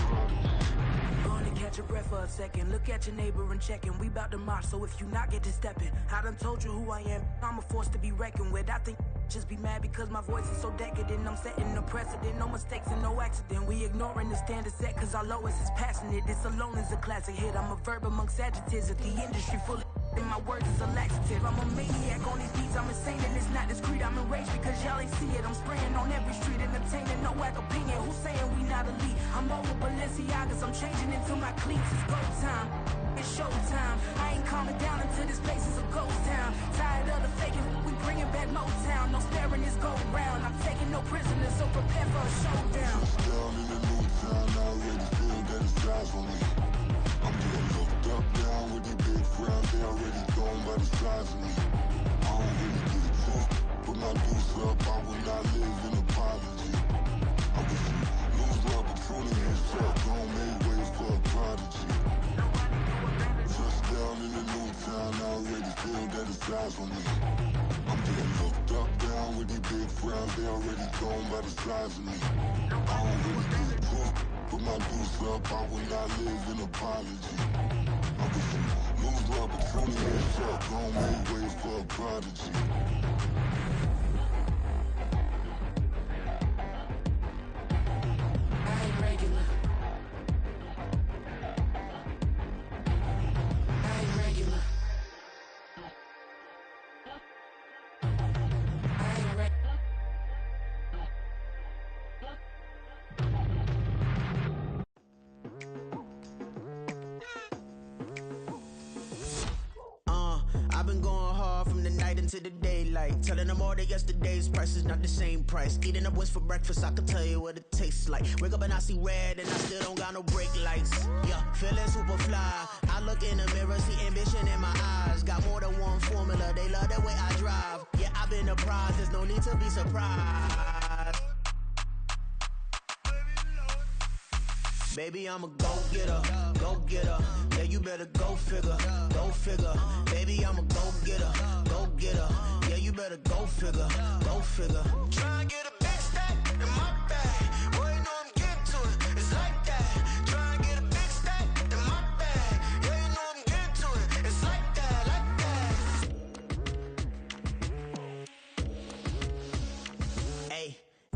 [SPEAKER 8] Gonna catch your breath for a second. Look at your neighbor and checking. We bout to march, so if you not, get to stepping. I done told you who I am. I'm a force to be reckoned with. I think just be mad because my voice is so decadent. I'm setting a precedent. No mistakes and no accident. We ignoring the standard set cause our lowest is passionate. This alone is a classic hit. I'm a verb amongst adjectives. If the industry full of and my words is a laxative. I'm a maniac on these beats, I'm insane and it's not discreet. I'm enraged because y'all ain't see it. I'm spraying on every street, entertaining, no whack opinion. Who's saying we not elite? I'm over Balenciagas, I'm changing into my cleats. It's go time, it's show time. I ain't calming down until this place is a ghost town. Tired of the faking, we bringing back Motown. No sparing this go round. I'm taking no prisoners, so prepare for a showdown.
[SPEAKER 7] Down in the new town, I already feel that it's eyes on me. I'm getting looked up, down with these big frowns, they already gone by the size of me. I don't really give truth, put my deuce up, I will not live in apology. I wish you lose love, but truly you suck, gon' make way for a prodigy. Touchdown in the new town, I already feel that it's eyes on me. I'm getting looked up, down with these big frowns, they already gone by the size of me. I don't really give truth, put my deuce up, I will not live in apology. I wish you lose love, but truly you suck, gon' make way for a prodigy.
[SPEAKER 8] I ain't regular. I ain't regular. I ain't regular.
[SPEAKER 9] I've been going hard from the night into the daylight. Telling them all that yesterday's price is not the same price. Eating up what's for breakfast, I can tell you what it tastes like. Wake up and I see red and I still don't got no brake lights. Yeah, feeling super fly. I look in the mirror, see ambition in my eyes. Got more than one formula, they love the way I drive. Yeah, I've been a prize, there's no need to be surprised. Baby, I'm a go-getter, go-getter. Yeah, you better go figure, go figure. Baby, I'm a go-getter, go-getter. Yeah, you better go figure, go figure. Try and get a big stack in my bag. Boy, you know I'm getting to it. It's like that. Try and get a big stack in my bag. Yeah, you know I'm getting to it. It's like that, like that. Hey.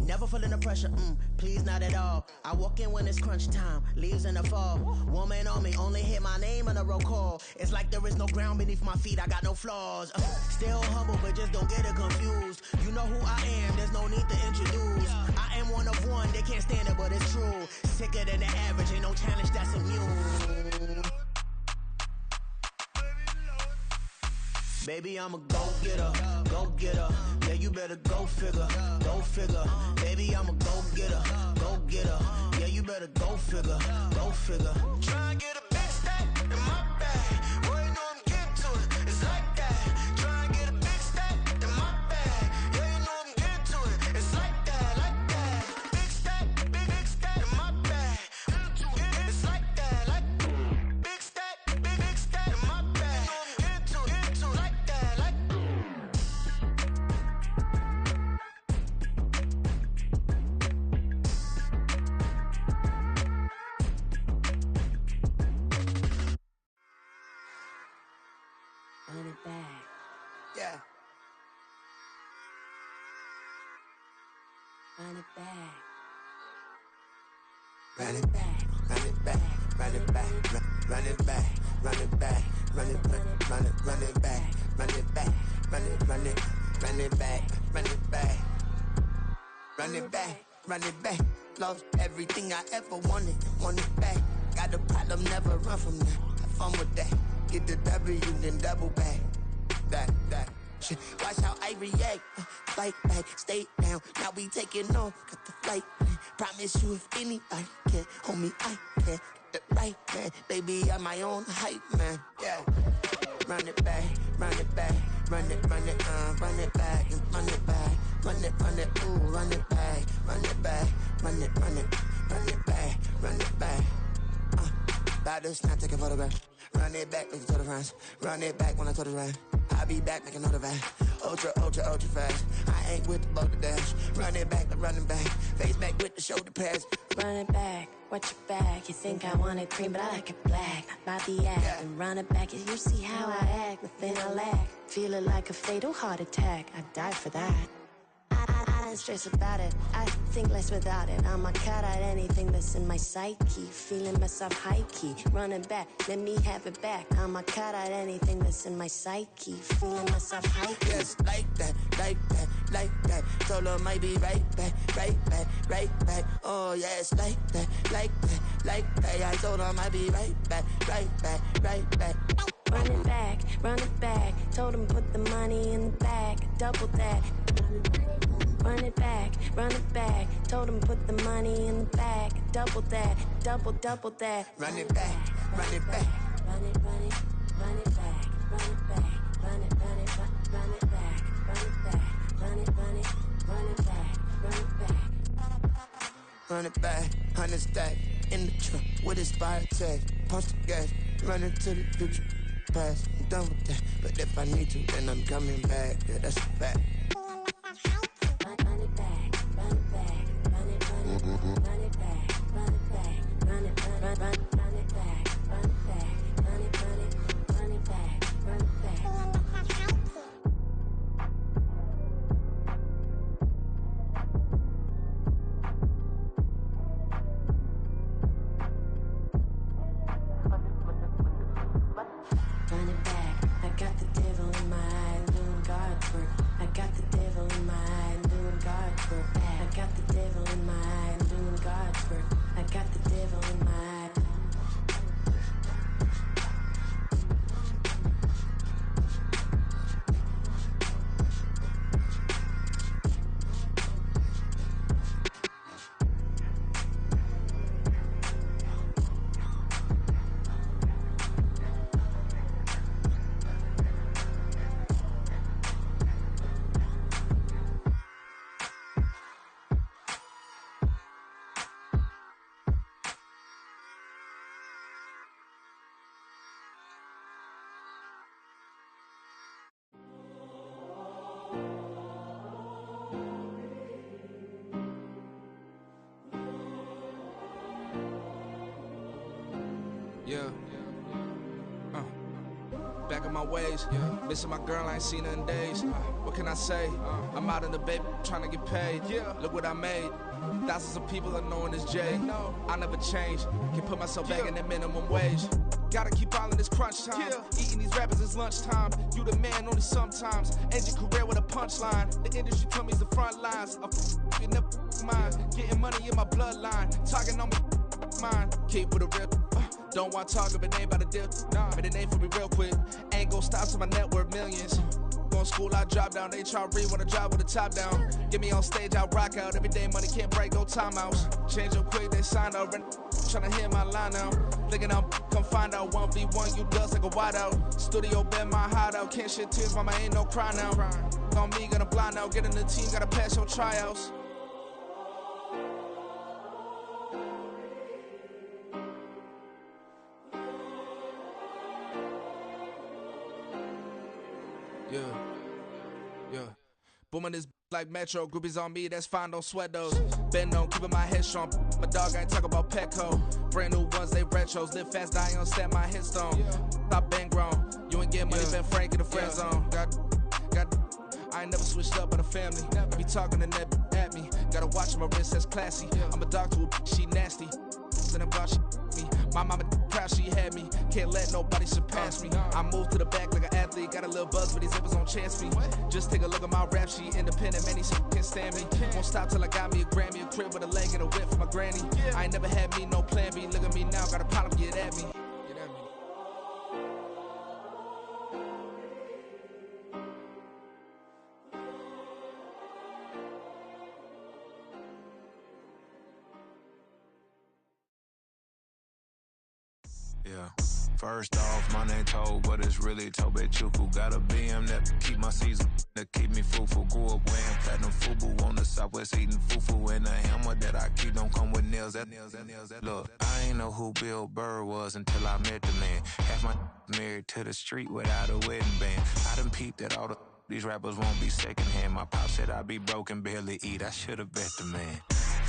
[SPEAKER 9] Never feeling the pressure, please not at all. I walk in when it's crunch time, leaves in the fall. Woman on me, only hit my name on a roll call. It's like there is no ground beneath my feet, I got no flaws. Still humble, but just don't get it confused. You know who I am, there's no need to introduce. I am one of one, they can't stand it, but it's true. Sicker than the average, ain't no challenge that's immune. Baby, I'm a go-getter, go-getter. Yeah, you better go figure, go figure. Baby, I'm a go-getter, go-getter. Yeah, you better go figure, go figure. Try and get a big stack in my bag. Boy, you know I'm getting to it. It's like that. Try and get a big stack in my bag. Yeah, you know I'm getting to it. It's like that, like that. Big stack, big stack in my bag. It's like that, like big stack in my bag. You know I'm getting to it, like that, like.
[SPEAKER 8] Run it back.
[SPEAKER 9] Yeah.
[SPEAKER 8] Run it back.
[SPEAKER 9] Run it back, run it back, run it back, run it back, run it back, run it back, run it back, run it back, run it back, run it back, run it back, run it back. Lost everything I ever wanted it back. Got a problem, never run from that. Have fun with that. Get the W, then double back. That. Shit. Watch how I react. Fight back, stay down. Now we taking off. Got the flight plan. Promise you, if anybody can, homie, I can. Get the right man. Baby, I'm my own hype man. Yeah. Run it back, run it back, run it back, and run it back, run it, ooh, run it back, run it back, run it back, run it back. About to snap, take a photograph. Run it back, make it to the friends. Run it back when I told it right. I'll be back, make another van. Ultra fast. I ain't with the boat to dash. Run it back, running back. Face back with the shoulder pads.
[SPEAKER 8] Run it back, watch your back. You think I want it cream, but I like it black. Not by the act.
[SPEAKER 9] Yeah.
[SPEAKER 8] And run it back, you see how I act. Nothing I lack. Feel it like a fatal heart attack. I'd die for that. I don't stress about it. I think less without it. I'ma cut out anything that's in my psyche. Feeling myself high key. Running back, let me have it back. I'ma cut out anything that's in my psyche. Feeling myself high key.
[SPEAKER 9] Yes, like that, like that, like that. Told her might be right back. Oh yes, like that, like that, like that. I told her might be right back.
[SPEAKER 8] Run it back. Told him put the money in the bag. Double that. Run it back. Told him put the money in the bag. Double that. Double that.
[SPEAKER 9] Run it back.
[SPEAKER 8] Run it back. Run it back. Run it back. Run it back. Run it back. Run it back. Run it back.
[SPEAKER 9] 100 stack in the truck with expired tag. Punch the gas, running to the future. Past, I'm done with that. But if I need to, then I'm coming back. Yeah, that's a fact.
[SPEAKER 8] Run it back. Run it back. Run it back. Run it back. Run it back. Run it back. Run it back. Run it back. Run it back. Run it back, I got the devil in my eye, doing God's work.
[SPEAKER 10] Back on my ways, missing my girl, I ain't seen her in days. What can I say? I'm out in the baby, trying to get paid. Look what I made. Thousands of people are knowing this Jay. I never change. Can put myself back in the minimum wage. Gotta keep all in this crunch time. Eating these rappers is lunchtime. You the man only sometimes. End your career with a punchline. The industry told me the front lines. You never mine. Getting money in my bloodline. Talking on me mine. Keep with a real. Don't want to talk if it ain't about a deal. But it ain't for me real quick. Ain't gon' stop till my net worth millions. Going school, I drop down. They try to read when I drive with the top down. Get me on stage, I rock out. Every day money can't break, no timeouts. Change up quick, they signed up. Tryna hear my line now. Thinking I'm come find out 1v1, you dust like a wideout. Studio been my hideout. Can't shed tears, mama ain't no cry now. On me, gonna blind out. Get in the team, gotta pass your tryouts. Booming this like Metro, groupies on me, that's fine, don't sweat those. Bend on, keeping my head strong. My dog ain't talking about Petco. Brand new ones, they retros. Live fast, die on, stand my headstone. Stop been grown. You ain't get money, been Frank in the friend zone. I ain't never switched up on the family. I be talking to that at me. Gotta watch my wrist, that's classy. I'm a dog to a she nasty. Then about she me. My mama proud she had me. Can't let nobody surpass me. I move to the back like an athlete. Got a little buzz, but these zippers don't chance me. Just take a look at my rap sheet. Independent, many can't stand me. Won't stop till I got me a Grammy, a crib with a leg and a whip for my granny. I ain't never had me no plan B. Look at me now, got a problem, get at me.
[SPEAKER 11] First off, my name Toad, but it's really Tobe Chuku. Got a BM that keep my season, that keep me fruitful. Grew up wearing platinum FUBU on the southwest, eating fufu. And the hammer that I keep don't come with nails. Look, I ain't know who Bill Burr was until I met the man. Half my married to the street without a wedding band. I done peeped that all these rappers won't be secondhand. My pop said I'd be broke and barely eat. I should've bet the man.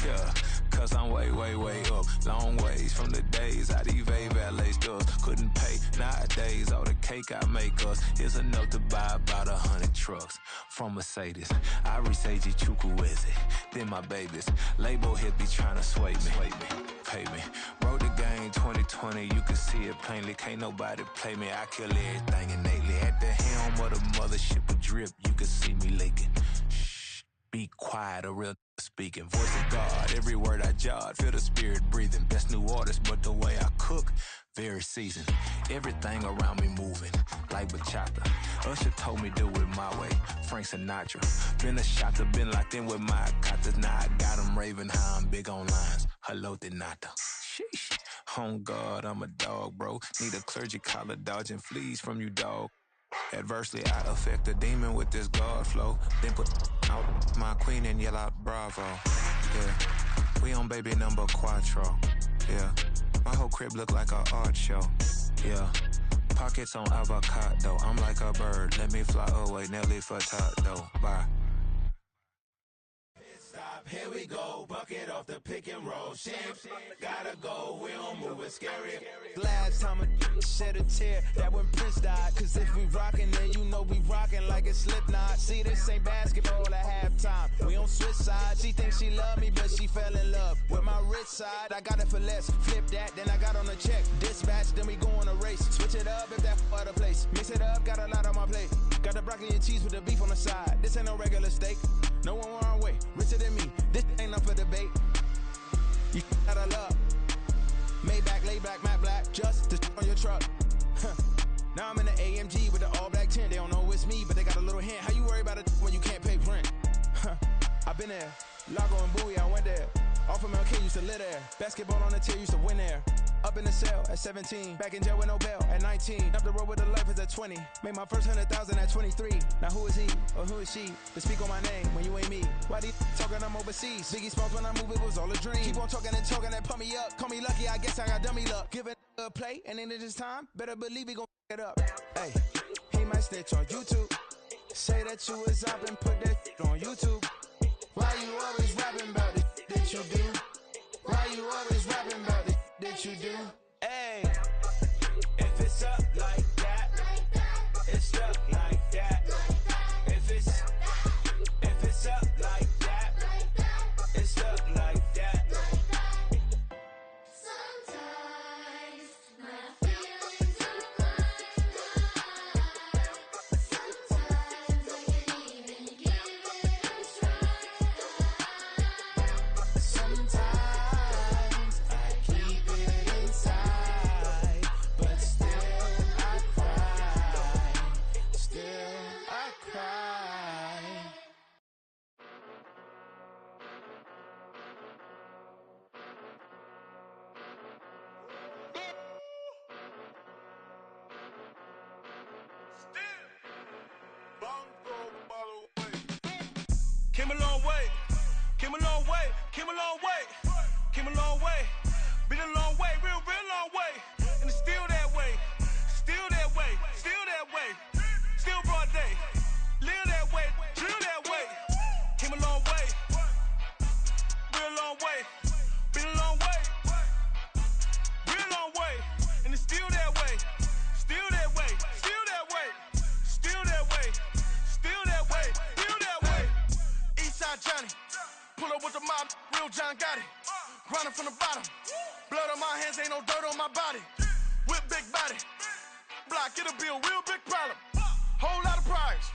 [SPEAKER 11] Yeah, cause I'm way up, long ways from the days I eBay valet stores. Couldn't pay nowadays, all the cake I make us is enough to buy about 100 trucks from Mercedes. I research Chukwueze, then my babies. Label hit be trying to sway me, pay me. Wrote the game 2020, you can see it plainly. Can't nobody play me, I kill everything innately. At the helm of the mothership with drip, you can see me leaking. Shh, be quiet, a real speaking. Voice of God, every word I jot, feel the spirit breathing. Best new artist, but the way I cook, very seasoned. Everything around me moving, like bachata. Usher told me do it my way, Frank Sinatra. Been a shotter, been locked in with my katas. Now I got them raving how I'm big on lines. Hello, Denata. Sheesh. On God, I'm a dog, bro. Need a clergy collar, dodging fleas from you, dog. Adversely, I affect a demon with this God flow. Then put out my queen and yell out bravo. Yeah, we on baby number quattro. Yeah, my whole crib look like a art show. Yeah, pockets on avocado. I'm like a bird, let me fly away. Nelly Furtado, bye. Stop, here we go. Bucket off the pick and roll. Shit, gotta go. We don't move it scary.
[SPEAKER 12] Last time a shed a tear, that when Prince died. Cause if we rockin', then you know we rockin' like a Slipknot. See, this ain't basketball at halftime. We on switch sides. She thinks she love me, but she fell in love with my rich side. I got it for less. Flip that, then I got on a check. Dispatch, then we go on a race. Switch it up if that other place. Mix it up, got a lot on my plate. Got the broccoli and cheese with the beef on the side. This ain't no regular steak. No one wrong way, richer than me. This ain't up for debate. You out of love. Maybach, laid back, matte black, just to on your truck. Now I'm in the AMG with the all black tint. They don't know it's me, but they got a little hint. How you worry about it when you can't pay rent? I've been there. Lago and Bowie, I went there. Off of MLK, used to live there. Basketball on the tier, used to win there. Up in the cell at 17. Back in jail with no bail at 19. Up the road with the life is at 20. Made my first 100,000 at 23. Now who is he or who is she to speak on my name when you ain't me? Why they talking I'm overseas? Biggie Smalls when I move, it was all a dream. Keep on talking and pump me up. Call me lucky, I guess I got dummy luck. Give it a play and then it's time. Better believe he gon' it up. Hey, he might snitch on YouTube. Say that you was up and put that on YouTube. Why you always rapping about it that you do? Why you always rapping about it that you do? Hey, Came a long way. Came a long way. Came a long way. Came a long way. Been a long way. Real long way. And it's still that way. Still that way. Still that way. Still broad day. Live that way. Drill that way. Came a long way. Real long way. Been a long way. Real long way. And it's still that way. Still that way. Still that way. Still that way. Still that way. Still that way. Eastside Johnny. Pull up with the mob. Real John got it. Grinding from the bottom. Blood on my hands. Ain't no dirt on my body. Whip big body. Block. It'll be a real big problem. Whole lot of prize.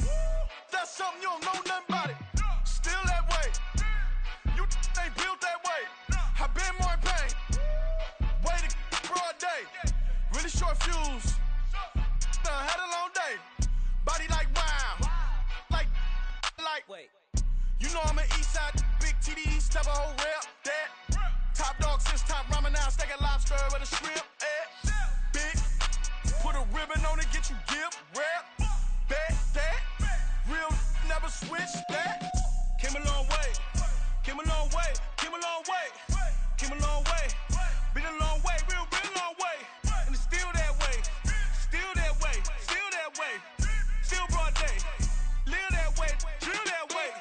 [SPEAKER 12] That's something you don't know nothing about it. Still that way. You ain't built that way. I been more in pain. Way to broad day. Really short fuse. Had a long day. Body like wow. Like. Wait. You know I'm an Eastside big TDE. Step a whole rep. That. Top dog since top ramen now. Steak a lobster with a shrimp. Big. Put a ribbon on it. Get you give. Rep. Bet that. Real never switch that. Came a long way. Came a long way. Came a long way. Came a long way. Been a long way. Real long way. And it's still that way. Still that way. Still that way. Still broad day. Live that way. Drill that way.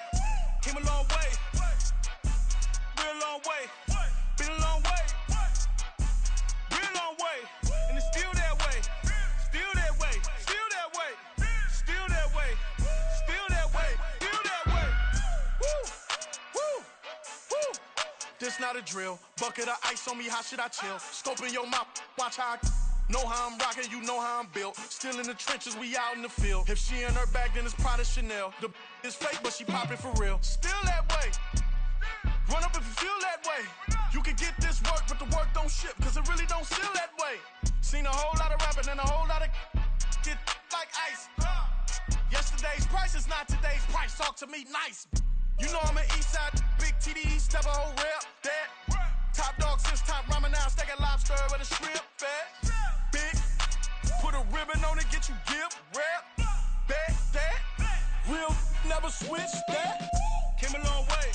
[SPEAKER 12] Came a long way. Real long way. Been a long way. Real long way. And it's still that way. Still that way. Still that way. Still that way. Still that way. Still that way. Woo. Woo. Woo. This not a drill. Bucket of ice on me. How should I chill? Scoping your mouth. Watch how I know how I'm rocking. You know how I'm built. Still in the trenches. We out in the field. If she in her bag, then it's Prada Chanel. The is fake, but she popping for real. Still that way. Run up if you feel that way. You can get this work, but the work don't ship, cause it really don't feel that way. Seen a whole lot of rapping and a whole lot of get like ice. Yesterday's price is not today's price. Talk to me nice. You know I'm an Eastside big TDE. Step a whole rep. That. Top dog since top ramen now. Steak a lobster with a shrimp. Fat. Big. Put a ribbon on it. Get you give. Rep. Bet that. Real never switch that. Came a long way.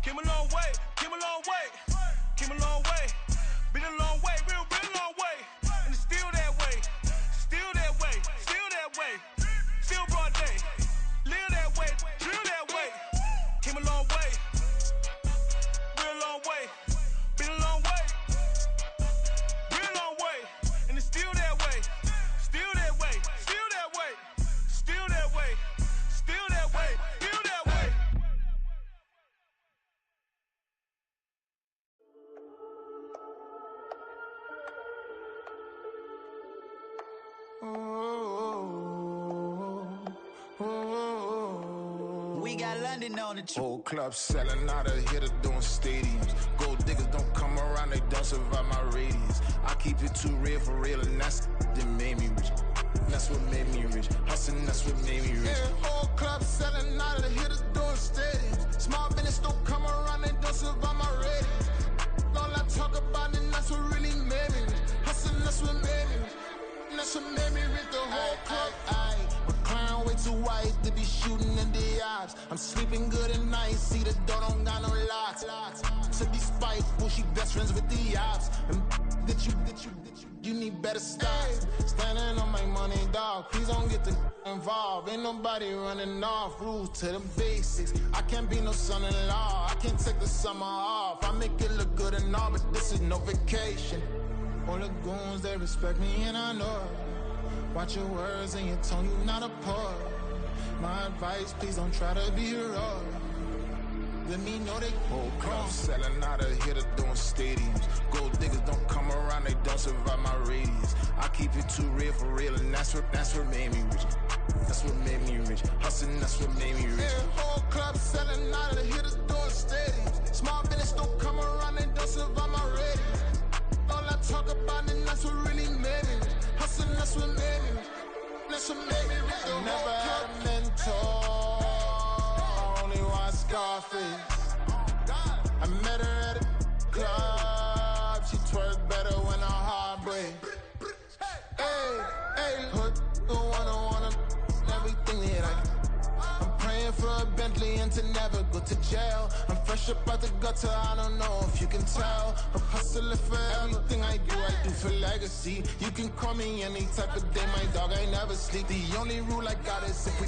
[SPEAKER 12] Came a long way. Came a long way. Came a long way. Been a long way. Real long way. And it's still that way. Still that way. Still that way. Still broad day. Live that way. Drill that way. Came a long way. Real long way. Been a long way. Real long way. And it's still that way. Still that way. Still that way. Still that way. Still that way. Still that way.
[SPEAKER 9] We got London on the trip.
[SPEAKER 7] Whole club selling out of here to doing stadiums. Gold diggers don't come around, they don't survive my radius. I keep it too real for real, and that's that made me rich. That's what made me rich. Hustling, that's what made me rich. Yeah, whole club selling out of here to doing stadiums. Small business don't come around, they don't survive my radius. All I talk about, and that's what really made me rich. Hustling, that's what made me rich. That's what made me rich. The whole club. McLaren way too white to be shooting in the eyes. I'm sleeping good at night. See the door don't got no locks. To be spiteful, she best friends with the ops. And you need better stops. Standing on my money, dog. Please don't get the involved. Ain't nobody running off. Rules to the basics. I can't be no son-in-law. I can't take the summer off. I make it look good and all, but this is no vacation. All the goons, they respect me and I know it. Watch your words and your tone, you not a poet. My advice, please don't try to be heroic. Let me know they whole club selling out of here to doing stadiums. Gold diggers don't come around, they don't survive my radius. I keep it too real for real, and that's what made me rich. That's what made me rich. Hustling, that's what made me rich. Yeah, whole club selling out of here to doing stadiums. Small business don't come around, they don't survive my radius. All I talk about, and that's what really made me rich. Hustling, that's what made me rich. That's what made me rich. I never had a mentor. Only one Scarface. I met her at a club. She twerk better when her heart breaks. Hey, put the one on everything that I can. I'm praying for a Bentley and to never go to jail. I'm fresh up out the gutter, I don't know if you can tell. I'm hustling for everything I do for legacy. You can call me any type of day, my dog, I never sleep. The only rule I got is if we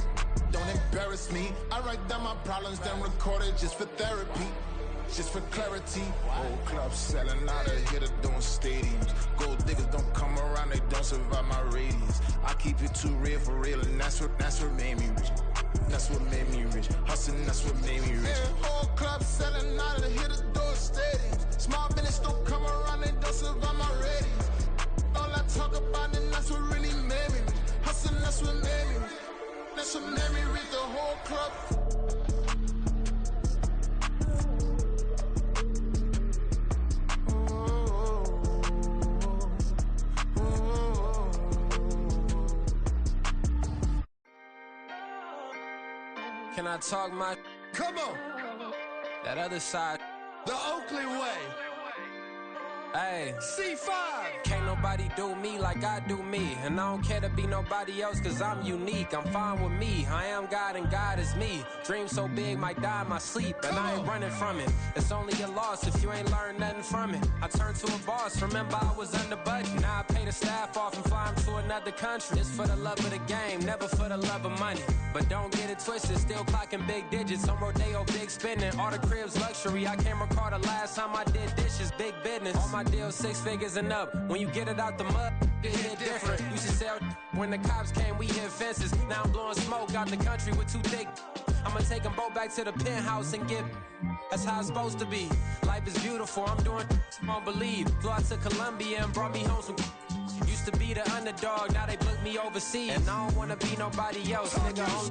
[SPEAKER 7] don't embarrass me. I write down my problems, then record it just for therapy. Just for clarity, old clubs selling out of here to doing stadiums. Gold diggers don't come around, they don't survive my radius. I keep it too real for real, and that's what made me rich. That's what made me rich. Hustling, that's what made me rich. Yeah, whole clubs selling out of here to doing stadiums. Small business don't come around, they don't survive my radius. All I talk about, and that's what really made me rich. Hustling, that's what made me rich. That's what made me rich. The whole club.
[SPEAKER 13] Can I talk my?
[SPEAKER 12] Come on.
[SPEAKER 13] That other side.
[SPEAKER 12] The Oakley way.
[SPEAKER 13] Hey.
[SPEAKER 12] C5.
[SPEAKER 13] Can't nobody do me like I do me. And I don't care to be nobody else cause I'm unique. I'm fine with me. I am God and God is me. Dream so big might die in my sleep. And I ain't running from it. It's only a loss if you ain't learned nothing from it. I turned to a boss. Remember I was under budget. Now I pay the staff off and fly them to another country. It's for the love of the game, never for the love of money. But don't get it twisted, still clocking big digits. On Rodeo, big spending. All the cribs luxury. I can't recall the last time I did dishes. Big business. All my deals 6 figures and up. When you get it out the mud, it hit different. Used to sell when the cops came, we hit fences. Now I'm blowing smoke out the country with 2 thick. I'ma take them both back to the penthouse and get. That's how it's supposed to be. Life is beautiful, I'm doing won't believe. Flew out to Colombia and brought me home some. Used to be the underdog, now they book me overseas. And I don't wanna be nobody else, nigga.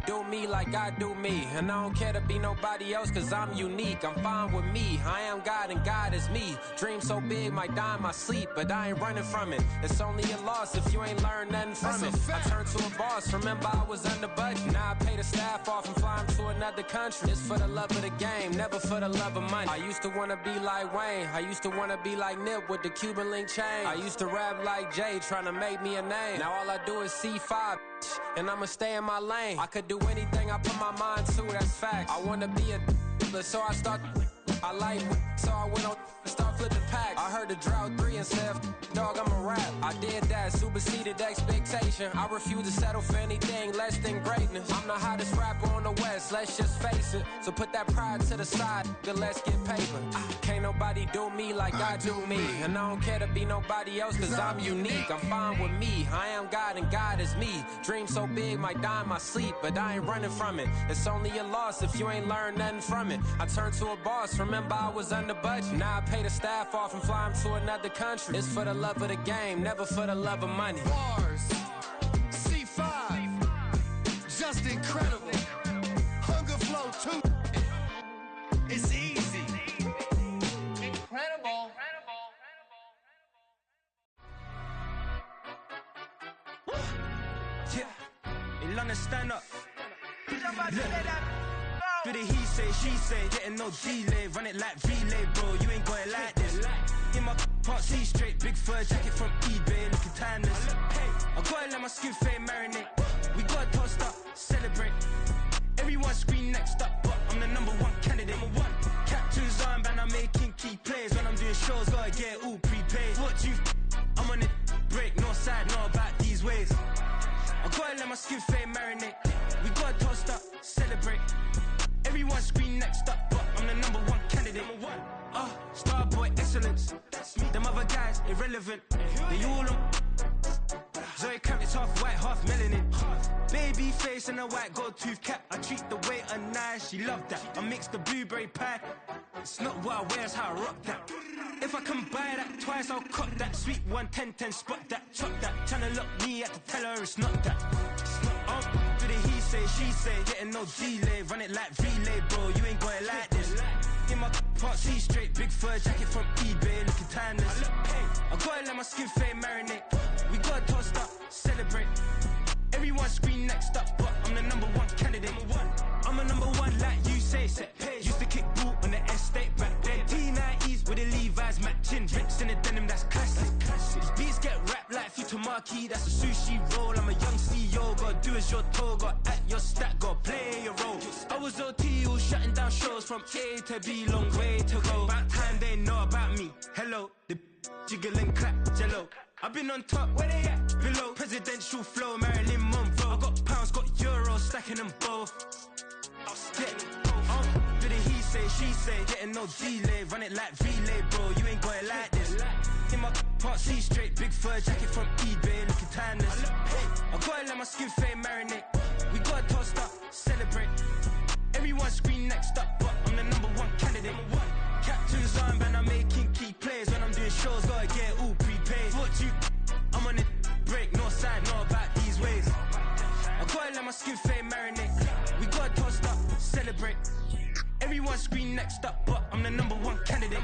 [SPEAKER 13] Do me like I do me. And I don't care to be nobody else cause I'm unique. I'm fine with me. I am God and God is me. Dream so big might die in my sleep, but I ain't running from it. It's only a loss if you ain't learned nothing from it. I turned to a boss. Remember I was under budget. Now I pay the staff off and fly them to another country. It's for the love of the game, never for the love of money. I used to wanna be like Wayne. I used to wanna be like Nip with the Cuban link chain. I used to rap like Jay trying to make me a name. Now all I do is C5 and I'ma stay in my lane. I could do anything I put my mind to, that's facts. I wanna be a so I start. I like so I went on and start flipping packs. I heard the drought 3 and said, dog, I'm a rap. I did that, superseded expectation. I refuse to settle for anything less than greatness. I'm the hottest rapper on the West, let's just face it. So put that pride to the side, then let's get paper. Can't nobody do me like I do me. And I don't care to be nobody else cause I'm unique. I'm fine with me, I am God and God is me. Dream so big might die in my sleep, but I ain't running from it. It's only a loss if you ain't learned nothing from it. I turned to a boss, remember I was under budget. Now I pay the staff off and fly them to another country. It's for the love of the game, never for the love of money.
[SPEAKER 12] Bars. C5. Just incredible. Hunger flow too. It's easy. Incredible.
[SPEAKER 14] Yeah. In London, stand up. Do the he say, she say, getting no delay, run it like relay, bro, you ain't got it like this. In my can't see straight, big fur jacket from eBay, looking timeless. I gotta let my skin fade marinate. We gotta toast up, celebrate. Everyone scream next up, but I'm the #1 candidate. Captain's armband, I'm making key plays. When I'm doing shows, gotta get all prepaid. What you I'm on it, break, no side, no about these ways. I gotta let my skin fade marinate. We gotta toast up, celebrate. Everyone scream next up, but I'm the #1 candidate. Starboy excellence. Them other guys irrelevant. They all on. Zoe Camp, it's half white, half melanin. Baby face and a white gold tooth cap. I treat the waiter nice, she love that. I mix the blueberry pie. It's not what I wear, it's how I rock that. If I can buy that twice, I'll cop that. Sweet 110, spot that, chop that. Tryna look me at to tell her it's not that. Do the he say, she say, getting no delay, run it like relay, bro, you ain't got it like this. In my can't see straight, big fur jacket from eBay, looking timeless. I gotta let my skin fade marinate. We gotta toast up, celebrate. Everyone scream next up, but I'm the #1 candidate. I'm a #1 like you say, set page. Used to kick boot on the estate back then. T90s with the Levi's matching. Rips in the denim, that's classic. These beats get wrapped like Futamaki, that's a sushi roll. I'm a young CEO, gotta do as you're told. Gotta act your stat, gotta play your role. I was OT, all okay to be long way to go. About time they know about me. Hello, the jiggle and clap, jello. I've been on top, where they at? Below. Presidential flow, Marilyn Monroe. I got pounds, got euros, stacking them both. Bit of he say, she say, getting no delay. Run it like relay, bro, you ain't got it like this. In my part C straight, big fur jacket from eBay, looking timeless. I gotta let my skin fade marinate. We gotta toast up, celebrate. Everyone scream next up, but I'm the #1 candidate. Captain's armband, I'm making key plays. When I'm doing shows, gotta get it all prepaid. What you, I'm on it, break, no side, know about these ways. I gotta let my skin fade marinate. We gotta toast up, celebrate. Everyone scream next up, but I'm the #1 candidate.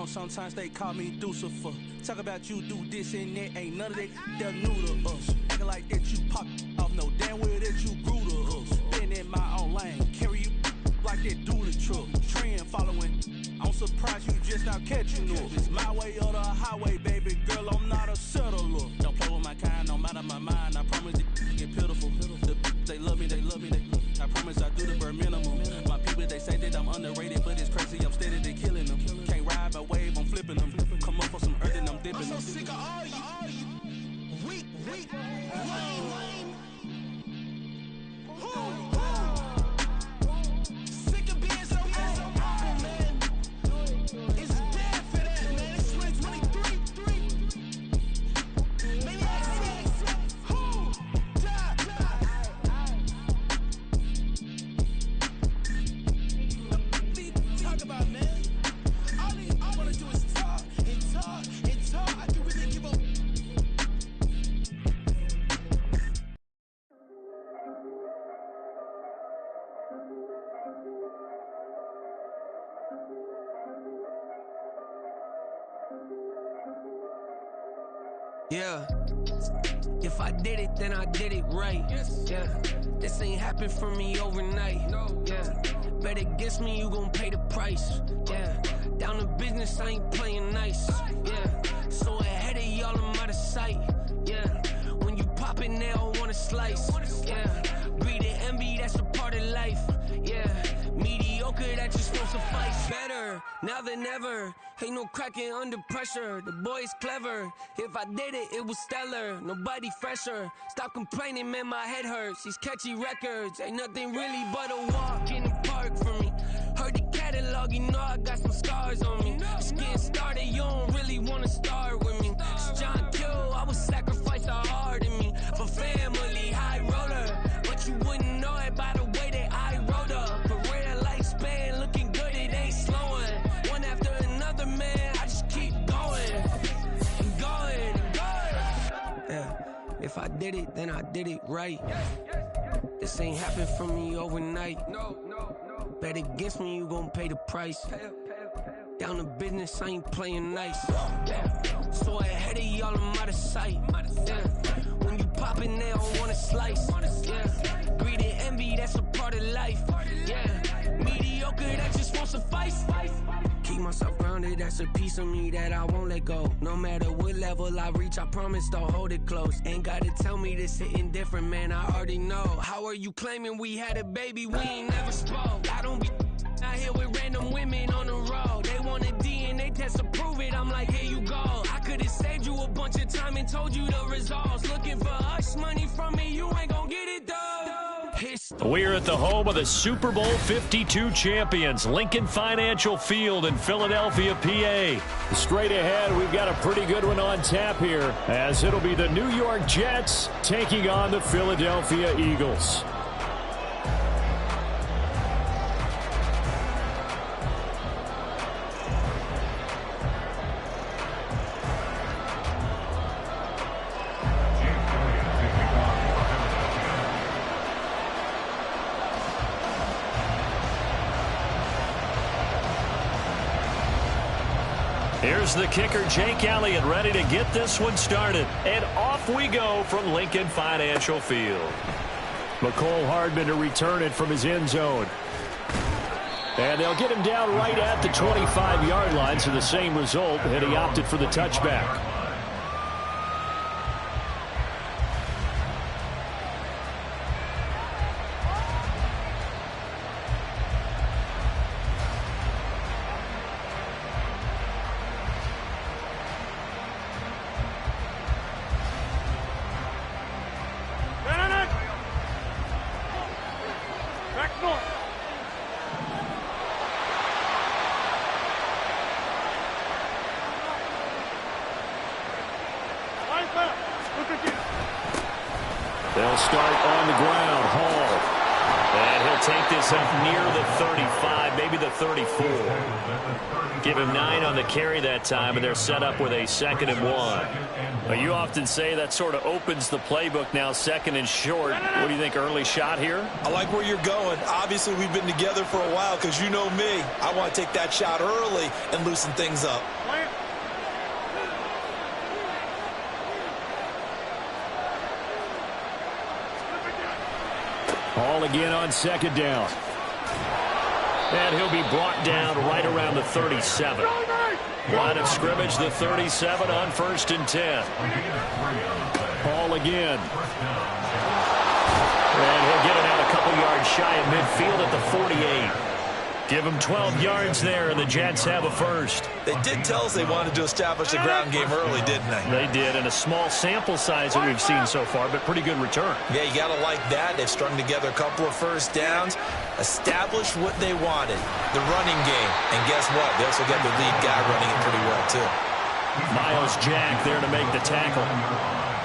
[SPEAKER 12] Sometimes they call me Lucifer. Talk about you do this and that, ain't none of that. They're new to us. Acting like that you pop off, no damn well that you grew to us. Been in my own lane, carry you like that dually truck. Trend following, I'm surprised you just not catching up. It's my way or the highway, baby girl, I'm not a settler. Don't play with my kind, no matter my mind. I promise it get pitiful. They love me, they love me, they love me. I promise I do the bare minimum. My people, they say that I'm underrated, but it's crazy, I'm steady, they killing them. Can't ride my wave, I'm flipping them. Come up for some earth and I'm dipping them.
[SPEAKER 9] I'm so sick of all you. Weak, lame. Sick of being so humble, man. It's dead for that, man. It's 2023. Maybe talk about, man. All I wanna do is talk and talk and talk. I can really give up.
[SPEAKER 15] Yeah. If I did it, then I did it right. Yeah. This ain't happened for me overnight. Yeah. Bet against me, you gon' pay the price. Yeah. Down to business, I ain't playing nice. Yeah. So ahead of y'all, I'm out of sight. Yeah. When you pop it, they don't wanna slice. Yeah. Greed and envy, that's a part of life. Yeah. Mediocre, that just won't suffice. Better now than ever. Ain't no cracking under pressure. The boy's clever. If I did it, it was stellar. Nobody fresher. Stop complaining, man, my head hurts. These catchy records ain't nothing really but a walk in the park for me. Heard the catalog, you know I got some scars on me. Just getting started, you don't really wanna start with me. It's John Q, I would sacrifice a heart in me for family, high roller. But you wouldn't know it by the way that I wrote up. A rare lifespan, looking good, it ain't slowing. One after another, man, I just keep going and going and going. Yeah, if I did it, then I did it right. This ain't happened for me overnight. No. Bet against me, you gon' pay the price. Down to business, I ain't playing nice. Yeah. So ahead of y'all, I'm out of sight. Yeah. When you poppin', they don't wanna slice. Yeah. Greed and envy, that's a part of life. Yeah. Mediocre, that just won't suffice. wanted, that's a piece of me that I won't let go. No matter what level I reach, I promise don't hold it close. Ain't gotta tell me this hitting different, man, I already know. How are you claiming we had a baby, we ain't never spoke? I don't be out here with random women on the road. They want a DNA test to prove it, I'm like, here you go. I could've saved you a bunch of time and told you the results. Looking for hush money from me, you ain't gon' get it though.
[SPEAKER 2] We're at the home of the Super Bowl 52 champions, Lincoln Financial Field in Philadelphia, PA. Straight ahead, we've got a pretty good one on tap here, as it'll be the New York Jets taking on the Philadelphia Eagles. Here's the kicker, Jake Elliott, ready to get this one started. And off we go from Lincoln Financial Field. McCole Hardman to return it from his end zone. And they'll get him down right at the 25-yard line, so the same result, and he opted for the touchback. They'll start on the ground. Hall. And he'll take this up near the 35, maybe the 34. Give him 9 on the carry that time, and they're set up with a 2nd and 1. Well, you often say that sort of opens the playbook now, 2nd and short. What do you think, early shot here?
[SPEAKER 6] I like where you're going. Obviously, we've been together for a while because you know me. I want to take that shot early and loosen things up.
[SPEAKER 2] Hall again on 2nd down. And he'll be brought down right around the 37. Line of scrimmage, the 37 on 1st and 10. Hall again. And he'll get it out a couple yards shy of midfield at the 48. Give him 12 yards there, and the Jets have a first.
[SPEAKER 6] They did tell us they wanted to establish the ground game early, didn't they?
[SPEAKER 2] They did, and a small sample size that we've seen so far, but pretty good return.
[SPEAKER 6] Yeah, you got to like that. They've strung together a couple of first downs, established what they wanted, the running game. And guess what? They also got the lead guy running it pretty well, too.
[SPEAKER 2] Miles Jack there to make the tackle.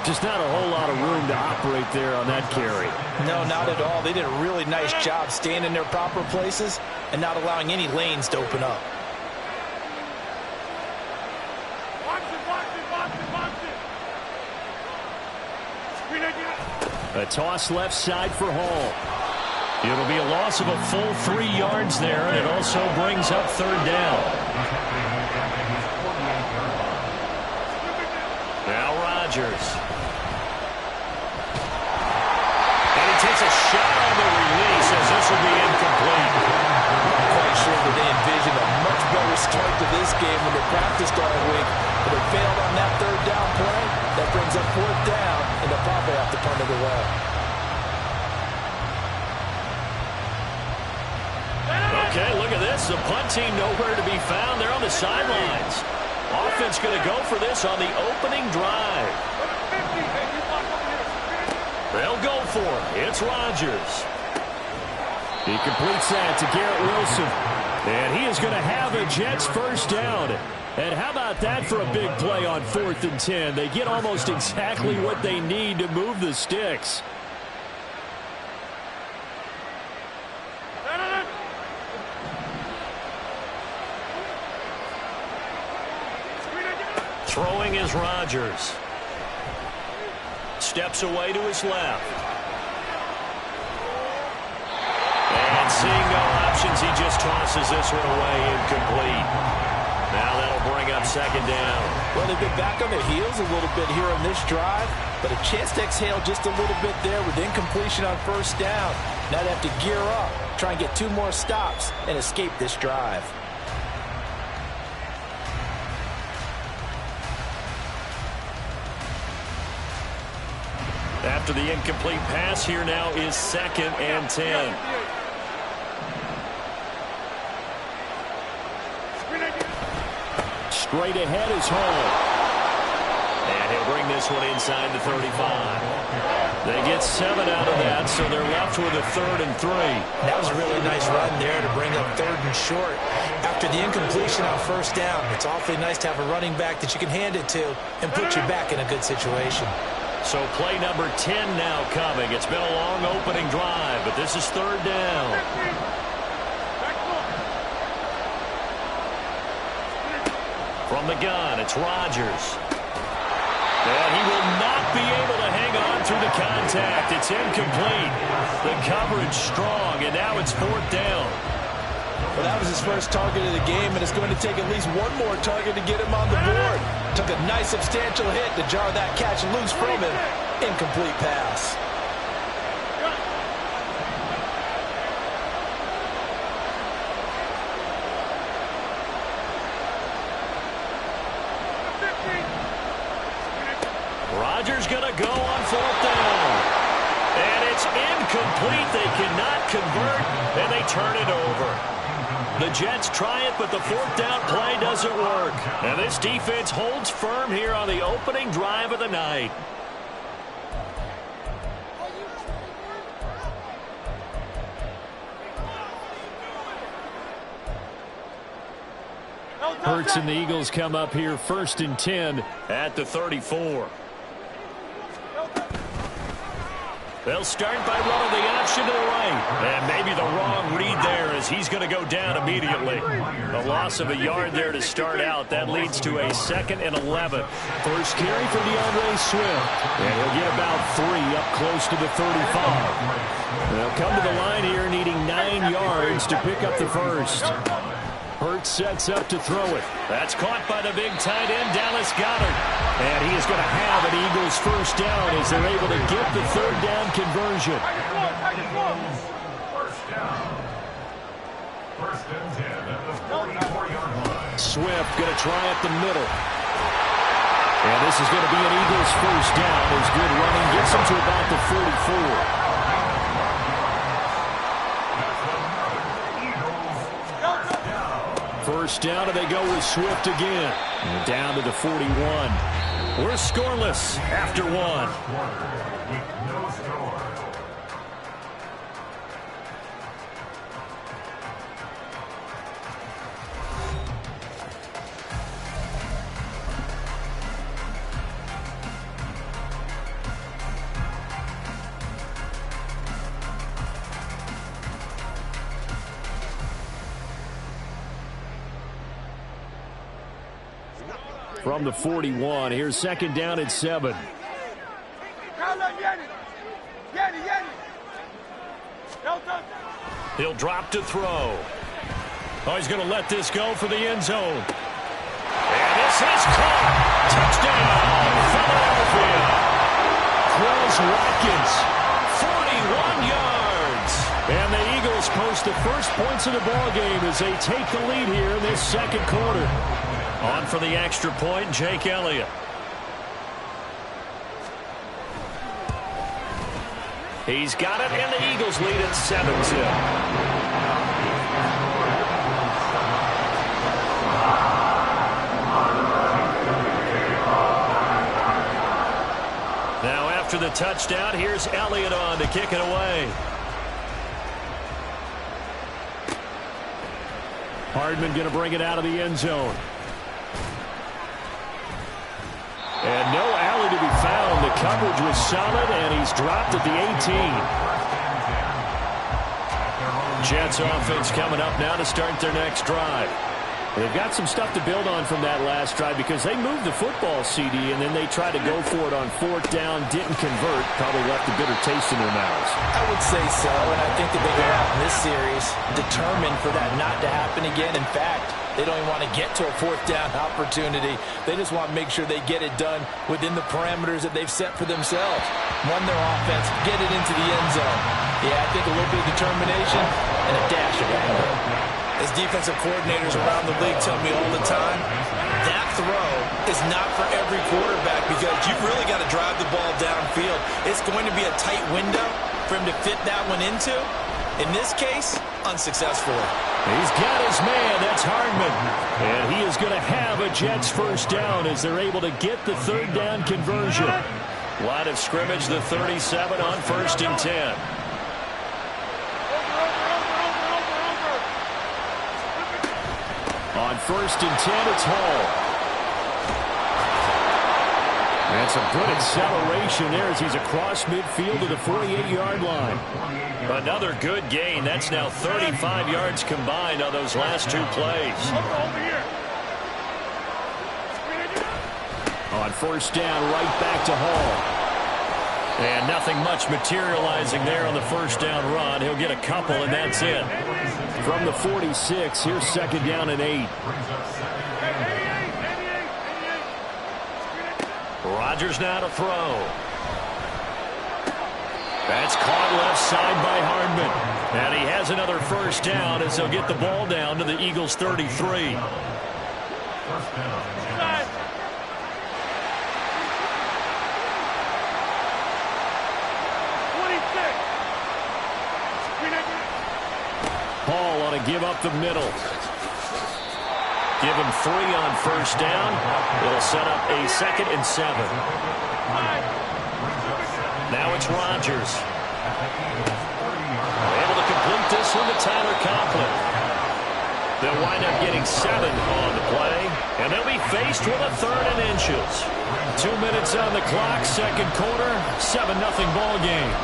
[SPEAKER 2] Just not a whole lot of room to operate there on that carry.
[SPEAKER 6] No, not at all. They did a really nice job staying in their proper places and not allowing any lanes to open up.
[SPEAKER 2] A toss left side for Hall. It'll be a loss of a full 3 yards there, and it also brings up 3rd down. Now Rodgers. And he takes a shot on the release as this will be incomplete.
[SPEAKER 6] I'm quite sure that they envisioned a much better start to this game when they practiced all week, but it failed on that 3rd down play. That brings up 4th down, and they'll probably have to punt it away.
[SPEAKER 2] Okay, look at this. The punt team nowhere to be found. They're on the sidelines. Offense going to go for this on the opening drive. They'll go for it. It's Rodgers. He completes that to Garrett Wilson. And he is going to have a Jets first down. And how about that for a big play on 4th and 10? They get almost exactly what they need to move the sticks. Throwing is Rodgers. Steps away to his left. And seeing no options, he just tosses this one away, incomplete. Now that'll bring up 2nd down.
[SPEAKER 6] Well, they've been back on their heels a little bit here on this drive, but a chance to exhale just a little bit there with incompletion on 1st down. Now they have to gear up, try and get 2 more stops, and escape this drive.
[SPEAKER 2] After the incomplete pass, here now is 2nd and 10. Straight ahead is Hall. And he'll bring this one inside the 35. They get 7 out of that, so they're left with a 3rd and 3.
[SPEAKER 6] That was a really nice run there to bring up 3rd and short. After the incompletion on 1st down, it's awfully nice to have a running back that you can hand it to and put you back in a good situation.
[SPEAKER 2] So play number 10 now coming. It's been a long opening drive, but this is 3rd down. From the gun, it's Rodgers. And he will not be able to hang on through the contact. It's incomplete. The coverage strong, and now it's 4th down.
[SPEAKER 6] Well, that was his first target of the game, and it's going to take at least one more target to get him on the board. Took a nice substantial hit to jar that catch loose from him. Incomplete pass.
[SPEAKER 2] Rodgers going to go on 4th down. And it's incomplete. They cannot convert, and they turn it over. The Jets try it, but the 4th down play doesn't work. And this defense holds firm here on the opening drive of the night. Hurts and the Eagles come up here 1st and 10 at the 34. They'll start by running the option to the right. And maybe the wrong read there as he's going to go down immediately. A loss of a yard there to start out. That leads to a 2nd and 11. First carry for DeAndre Swift. And he'll get about 3 up close to the 35. They'll come to the line here needing 9 yards to pick up the first. Hurts sets up to throw it. That's caught by the big tight end, Dallas Goedert. And he is going to have an Eagles first down as they're able to get the 3rd down conversion.
[SPEAKER 1] First down. 1st and 10 at the 44-yard line.
[SPEAKER 2] Swift going to try up the middle. And this is going to be an Eagles first down. His good running gets him to about the 44. First down, and they go with Swift again. And down to the 41. We're scoreless after 1.
[SPEAKER 1] With no score.
[SPEAKER 2] From the 41, here's 2nd down and 7. He'll drop to throw. Oh, he's going to let this go for the end zone. And this is caught. Touchdown, Philadelphia. Quez Watkins, 41 yards. And the Eagles post the first points of the ballgame as they take the lead here in this 2nd quarter. On for the extra point, Jake Elliott. He's got it, and the Eagles lead at 7-0. Now after the touchdown, here's Elliott on to kick it away. Hardman going to bring it out of the end zone. And no alley to be found. The coverage was solid, and he's dropped at the 18. Jets offense coming up now to start their next drive. They've got some stuff to build on from that last drive because they moved the football, CD, and then they tried to go for it on 4th down, didn't convert, probably left a bitter taste in their mouths.
[SPEAKER 6] I would say so, and I think that they go out in this series determined for that not to happen again. In fact, they don't even want to get to a 4th down opportunity. They just want to make sure they get it done within the parameters that they've set for themselves. Run their offense, get it into the end zone. Yeah, I think a little bit of determination and a dash of anger. As defensive coordinators around the league tell me all the time, that throw is not for every quarterback because you've really got to drive the ball downfield. It's going to be a tight window for him to fit that one into. In this case, unsuccessful.
[SPEAKER 2] He's got his man. That's Hardman. And he is going to have a Jets first down as they're able to get the third down conversion. Line of scrimmage, the 37 on 1st and 10. On 1st and 10, it's Hall. And some good acceleration there as he's across midfield to the 48-yard line. Another good gain. That's now 35 yards combined on those last 2 plays. On 1st down, right back to Hall. And nothing much materializing there on the 1st down run. He'll get a couple, and that's it. From the 46, here's 2nd down and 8. Rodgers now to throw. That's caught left side by Hardman. And he has another 1st down as he'll get the ball down to the Eagles' 33.
[SPEAKER 1] First down.
[SPEAKER 2] Hall on a give up the middle. Give him 3 on 1st down. It'll set up a 2nd and 7. Now it's Rodgers. Able to complete this one to Tyler Conklin. They'll wind up getting 7 on the play, and they'll be faced with a 3rd and inches. 2 minutes on the clock, 2nd quarter, 7-0 ball game.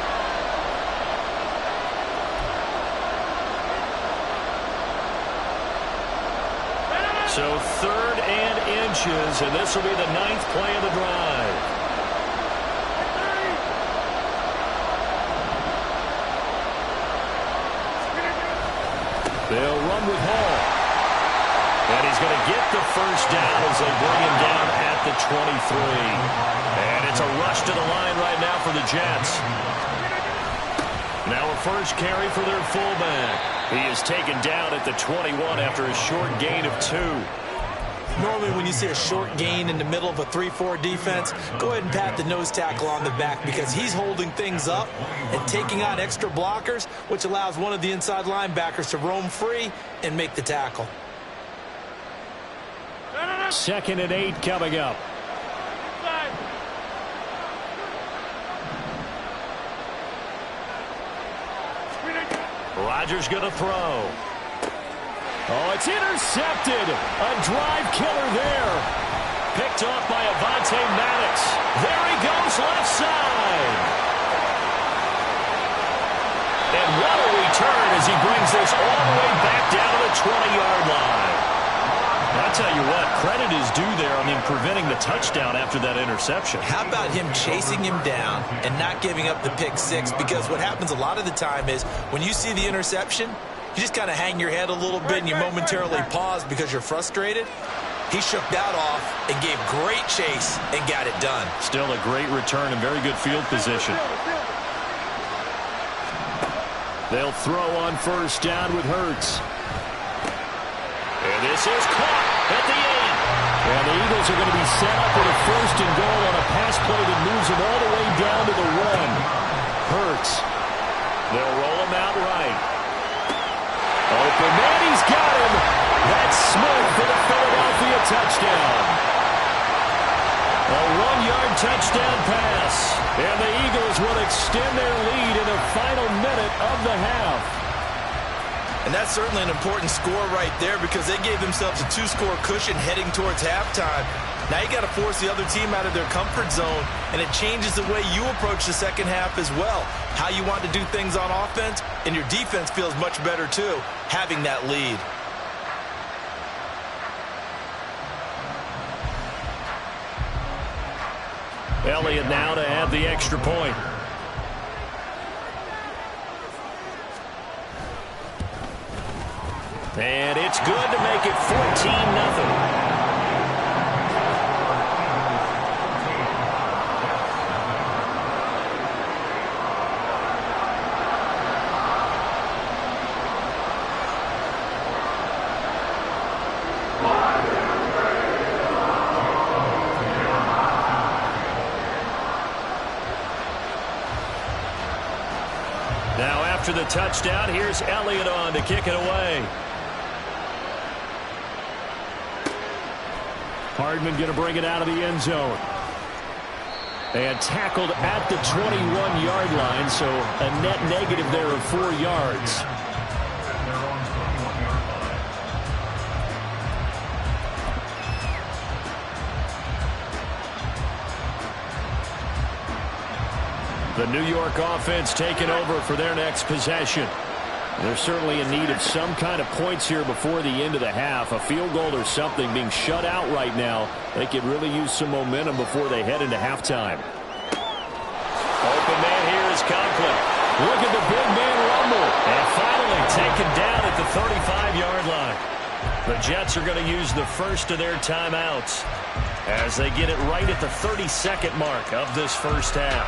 [SPEAKER 2] So 3rd and inches, and this will be the 9th play of the drive. They'll run with Hall. And he's going to get the 1st down as they bring him down at the 23. And it's a rush to the line right now for the Jets. Now a 1st carry for their fullback. He is taken down at the 21 after a short gain of 2.
[SPEAKER 6] Normally when you see a short gain in the middle of a 3-4 defense, go ahead and pat the nose tackle on the back because he's holding things up and taking on extra blockers, which allows one of the inside linebackers to roam free and make the tackle.
[SPEAKER 2] 2nd and 8 coming up. Rodgers going to throw. Oh, it's intercepted. A drive killer there. Picked off by Avonte Maddox. There he goes, left side. And what a return as he brings this all the way back down to the 20-yard line. I'll tell you what, credit is due there on him preventing the touchdown after that interception.
[SPEAKER 6] How about him chasing him down and not giving up the pick 6? Because what happens a lot of the time is when you see the interception, you just kind of hang your head a little bit and you momentarily pause because you're frustrated. He shook that off and gave great chase and got it done.
[SPEAKER 2] Still a great return and very good field position. They'll throw on 1st down with Hurts. And this is caught at the 8. And the Eagles are going to be set up with a 1st and goal on a pass play that moves them all the way down to the 1. Hurts. They'll roll him out right. Open man, he's got him. That's Smith for the Philadelphia touchdown. A 1-yard touchdown pass. And the Eagles will extend their lead in the final minute of the half.
[SPEAKER 6] And that's certainly an important score right there because they gave themselves a 2-score cushion heading towards halftime. Now you got to force the other team out of their comfort zone, and it changes the way you approach the second half as well. How you want to do things on offense, and your defense feels much better too, having that lead.
[SPEAKER 2] Elliott now to add the extra point. And it's good to make it 14-0. after the touchdown. Here's Elliott on to kick it away. Hardman going to bring it out of the end zone. And tackled at the 21-yard line, so a net negative there of 4 yards. The New York offense taking over for their next possession. They're certainly in need of some kind of points here before the end of the half. A field goal or something. Being shut out right now. They could really use some momentum before they head into halftime. Open man here is Conklin. Look at the big man rumble. And finally taken down at the 35-yard line. The Jets are going to use the first of their timeouts as they get it right at the 32nd mark of this first half.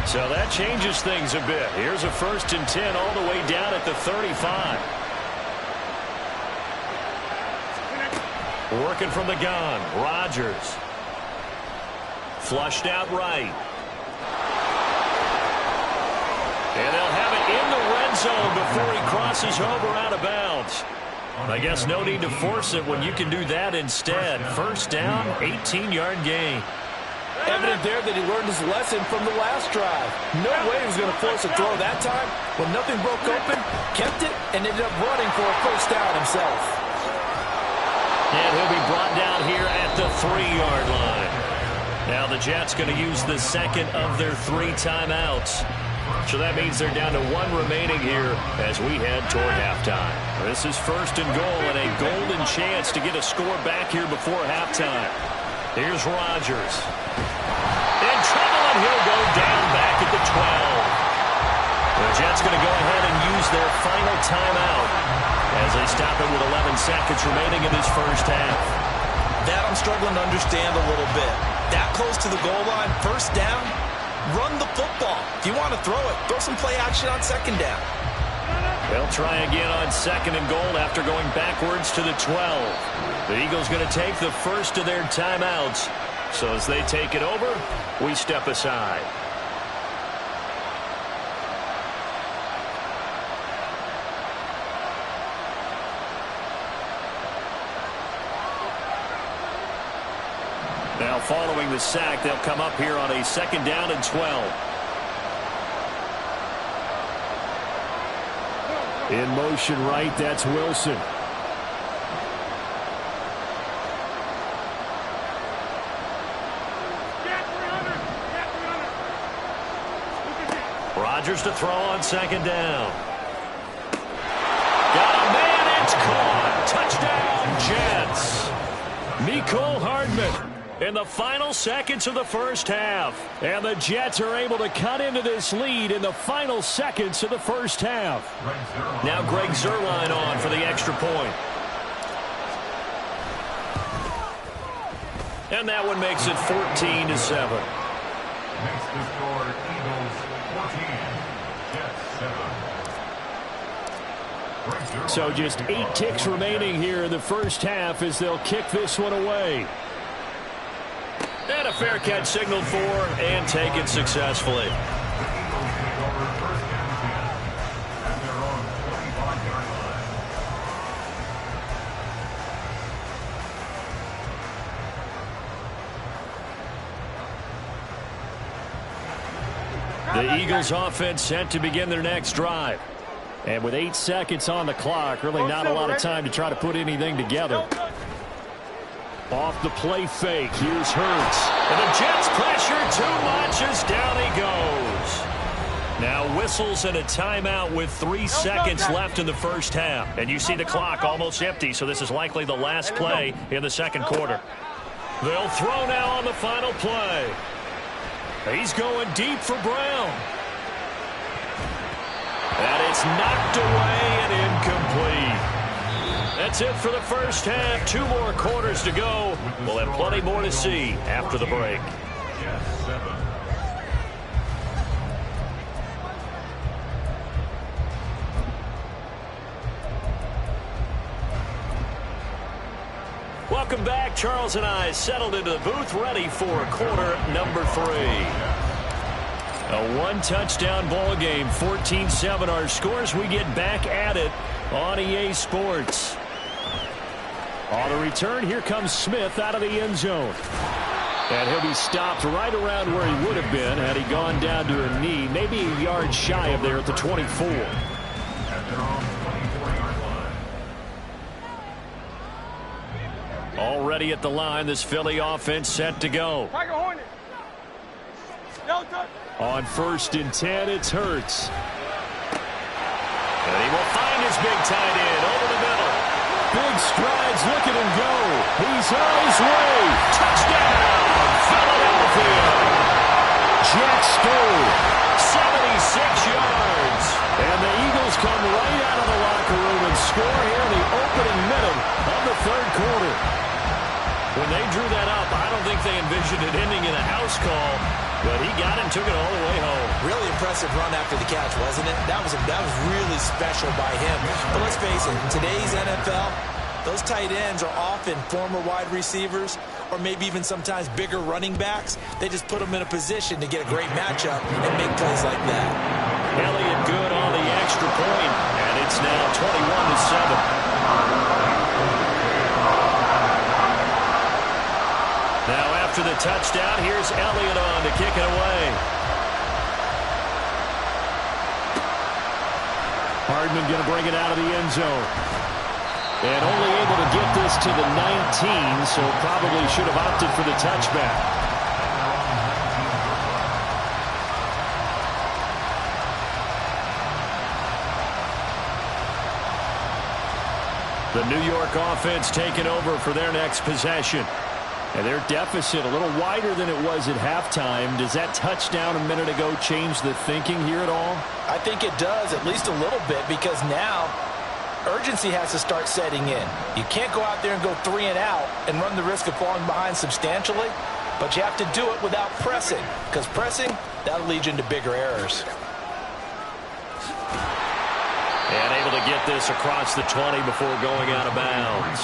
[SPEAKER 2] So that changes things a bit. Here's a 1st and 10 all the way down at the 35. Working from the gun, Rodgers. Flushed out right. And they'll have it in the red zone before he crosses over out of bounds. I guess no need to force it when you can do that instead. First down, 18-yard gain.
[SPEAKER 4] Evident there that he learned his lesson from the last drive. No way he was going to force a throw that time. When nothing broke open, kept it, and ended up running for a first down himself.
[SPEAKER 2] And he'll be brought down here at the 3-yard line. Now the Jets going to use the second of their 3 timeouts. So that means they're down to 1 remaining here as we head toward halftime. This is 1st and goal and a golden chance to get a score back here before halftime. Here's Rodgers. In trouble, and he'll go down back at the 12. The Jets going to go ahead and use their final timeout as they stop it with 11 seconds remaining in this first half.
[SPEAKER 6] That I'm struggling to understand a little bit. That close to the goal line, first down, run the football. If you want to throw it, throw some play action on second down.
[SPEAKER 2] They'll try again on 2nd and goal after going backwards to the 12. The Eagles going to take the first of their timeouts. So as they take it over, we step aside. Now following the sack, they'll come up here on a 2nd down and 12. In motion right, that's Wilson. Rodgers to throw on 2nd down. Got a man, it's caught. Touchdown, Jets. Mecole Hardman in the final seconds of the first half. And the Jets are able to cut into this lead in the final seconds of the first half. Now Greg Zuerlein on for the extra point. And that one makes it 14-7.
[SPEAKER 1] Makes the score Eagles 14, Jets 7.
[SPEAKER 2] So just 8 ticks remaining here in the first half as they'll kick this one away. And a fair catch signaled for and taken successfully. The Eagles offense set to begin their next drive. And with 8 seconds on the clock, really not a lot of time to try to put anything together. Off the play fake, here's Hurts. And the Jets pressure too much as down he goes. Now whistles and a timeout with 3 seconds left in the first half. And you see the clock almost empty, so this is likely the last play in the second quarter. They'll throw now on the final play. He's going deep for Brown. And it's knocked away and incomplete. That's it for the first half. 2 more quarters to go. We'll have plenty more to see after the break. Welcome back. Charles and I settled into the booth, ready for quarter number 3. A one-touchdown ball game, 14-7 our scores. We get back at it on EA Sports. On the return, here comes Smith out of the end zone. And he'll be stopped right around where he would have been had he gone down to a knee, maybe a yard shy of there at the 24. Already at the line, this Philly offense set to go. On 1st and 10, it's Hurts. And he will find his big tight end over the middle. Big strides, look at him go. He's on his way. Touchdown, Philadelphia. Jack Stoll, 76 yards. And the Eagles come right out of the locker room and score here in the opening minute of the third quarter. When they drew that up, I don't think they envisioned it ending in a house call, but he got it and took it all the way home.
[SPEAKER 6] Really impressive run after the catch, wasn't it? That was really special by him. But let's face it, in today's NFL, those tight ends are often former wide receivers or maybe even sometimes bigger running backs. They just put them in a position to get a great matchup and make plays like that.
[SPEAKER 2] Elliott good on the extra point, and it's now 21-7. Now after the touchdown, here's Elliott on to kick it away. Hardman going to bring it out of the end zone. And only able to get this to the 19, so probably should have opted for the touchback. The New York offense taking over for their next possession. And their deficit a little wider than it was at halftime. Does that touchdown a minute ago change the thinking here at all?
[SPEAKER 6] I think it does, at least a little bit, because now urgency has to start setting in. You can't go out there and go 3 and out and run the risk of falling behind substantially, but you have to do it without pressing, because pressing, that'll lead you into bigger errors.
[SPEAKER 2] And able to get this across the 20 before going out of bounds.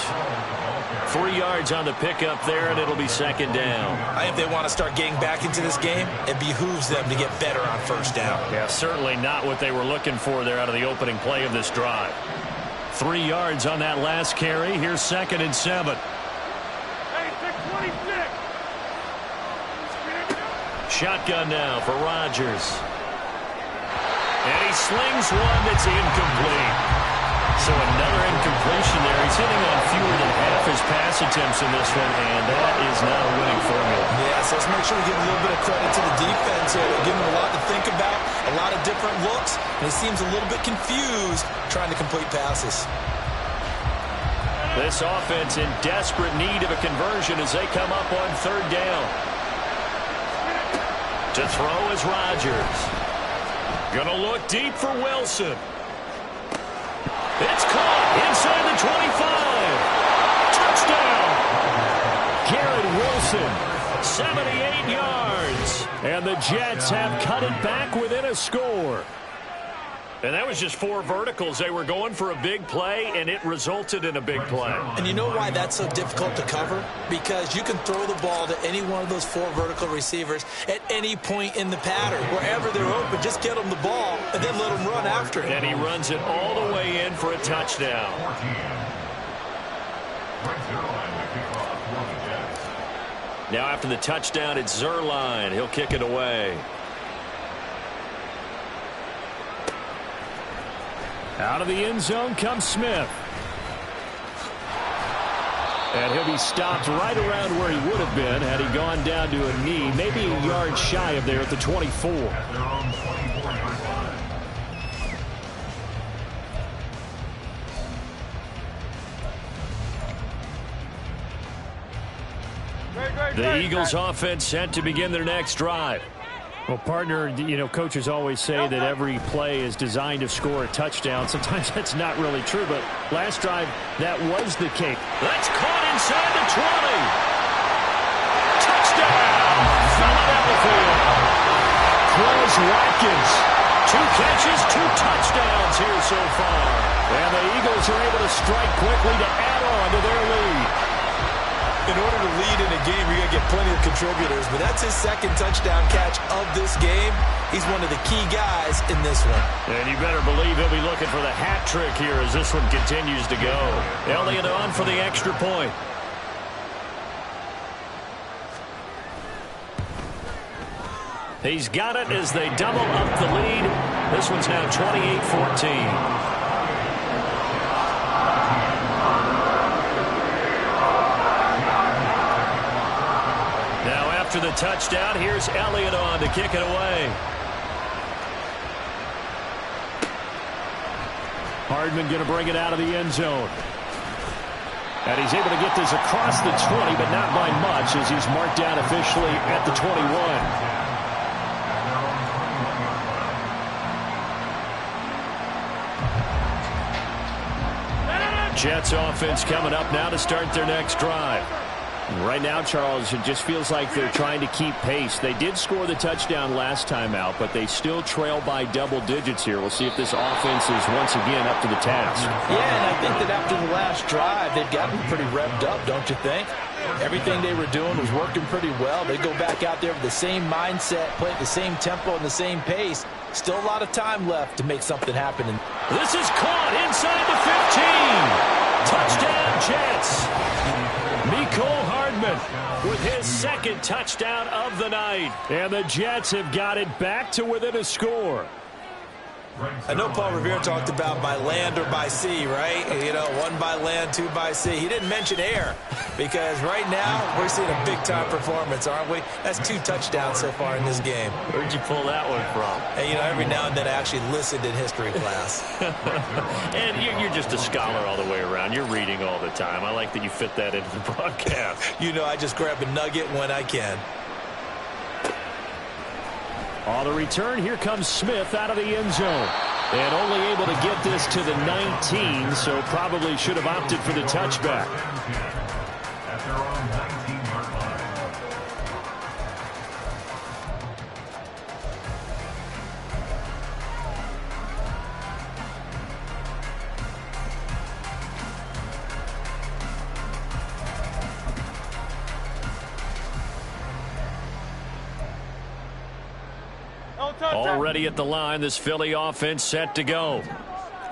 [SPEAKER 2] 3 yards on the pickup there, and it'll be second down.
[SPEAKER 6] I think they want to start getting back into this game. It behooves them to get better on first down.
[SPEAKER 2] Yeah, certainly not what they were looking for there out of the opening play of this drive. 3 yards on that last carry. Here's 2nd and 7. Shotgun now for Rodgers. And he slings one that's incomplete. So another incompletion there. He's hitting on fewer than half his pass attempts in this one, and that is not a winning formula.
[SPEAKER 6] Yeah, so let's make sure we give a little bit of credit to the defense here. They're giving him a lot to think about, a lot of different looks, and he seems a little bit confused trying to complete passes.
[SPEAKER 2] This offense in desperate need of a conversion as they come up on 3rd down. To throw is Rodgers. Gonna look deep for Wilson. It's caught inside the 25. Touchdown. Garrett Wilson, 78 yards. And the Jets have cut it back within a score. And that was just 4 verticals. They were going for a big play, and it resulted in a big play.
[SPEAKER 6] And you know why that's so difficult to cover? Because you can throw the ball to any one of those 4 vertical receivers at any point in the pattern. Wherever they're open, just get them the ball and then let them run after it.
[SPEAKER 2] And he runs it all the way in for a touchdown. Now after the touchdown, it's Zerline. He'll kick it away. Out of the end zone comes Smith. And he'll be stopped right around where he would have been had he gone down to a knee, maybe a yard shy of there at the 24. The Eagles offense set to begin their next drive. Well, partner, you know, coaches always say that every play is designed to score a touchdown. Sometimes that's not really true, but last drive, that was the case. That's caught inside the 20. Touchdown, Philadelphia. Quez Watkins, 2 catches, 2 touchdowns here so far. And the Eagles are able to strike quickly to add on to their lead.
[SPEAKER 6] In order to lead in a game, you're going to get plenty of contributors, but that's his 2nd touchdown catch of this game. He's one of the key guys in this one.
[SPEAKER 2] And you better believe he'll be looking for the hat trick here as this one continues to go. Elliott on for the extra point. He's got it as they double up the lead. This one's now 28-14. After the touchdown, here's Elliott on to kick it away. Hardman going to bring it out of the end zone. And he's able to get this across the 20, but not by much as he's marked down officially at the 21. Jets offense coming up now to start their next drive. Right now, Charles, it just feels like they're trying to keep pace. They did score the touchdown last time out, but they still trail by double digits here. We'll see if this offense is once again up to the task.
[SPEAKER 6] Yeah, and I think that after the last drive, they've gotten pretty revved up, don't you think? Everything they were doing was working pretty well. They go back out there with the same mindset, play at the same tempo and the same pace. Still a lot of time left to make something happen.
[SPEAKER 2] This is caught inside the 15. Touchdown, Jets. Mecole Hardman with his second touchdown of the night. And the Jets have got it back to within a score.
[SPEAKER 6] I know Paul Revere talked about by land or by sea, right? You know, one by land, two by sea. He didn't mention air because right now we're seeing a big-time performance, aren't we? That's 2 touchdowns so far in this game.
[SPEAKER 2] Where'd you pull that one from?
[SPEAKER 6] And, you know, every now and then I actually listened in history class.
[SPEAKER 2] And you're just a scholar all the way around. You're reading all the time. I like that you fit that into the broadcast.
[SPEAKER 6] You know, I just grab a nugget when I can.
[SPEAKER 2] On the return, here comes Smith out of the end zone. And only able to get this to the 19, so probably should have opted for the touchback.
[SPEAKER 1] At their own 19-yard line.
[SPEAKER 2] Already at the line, this Philly offense set to go.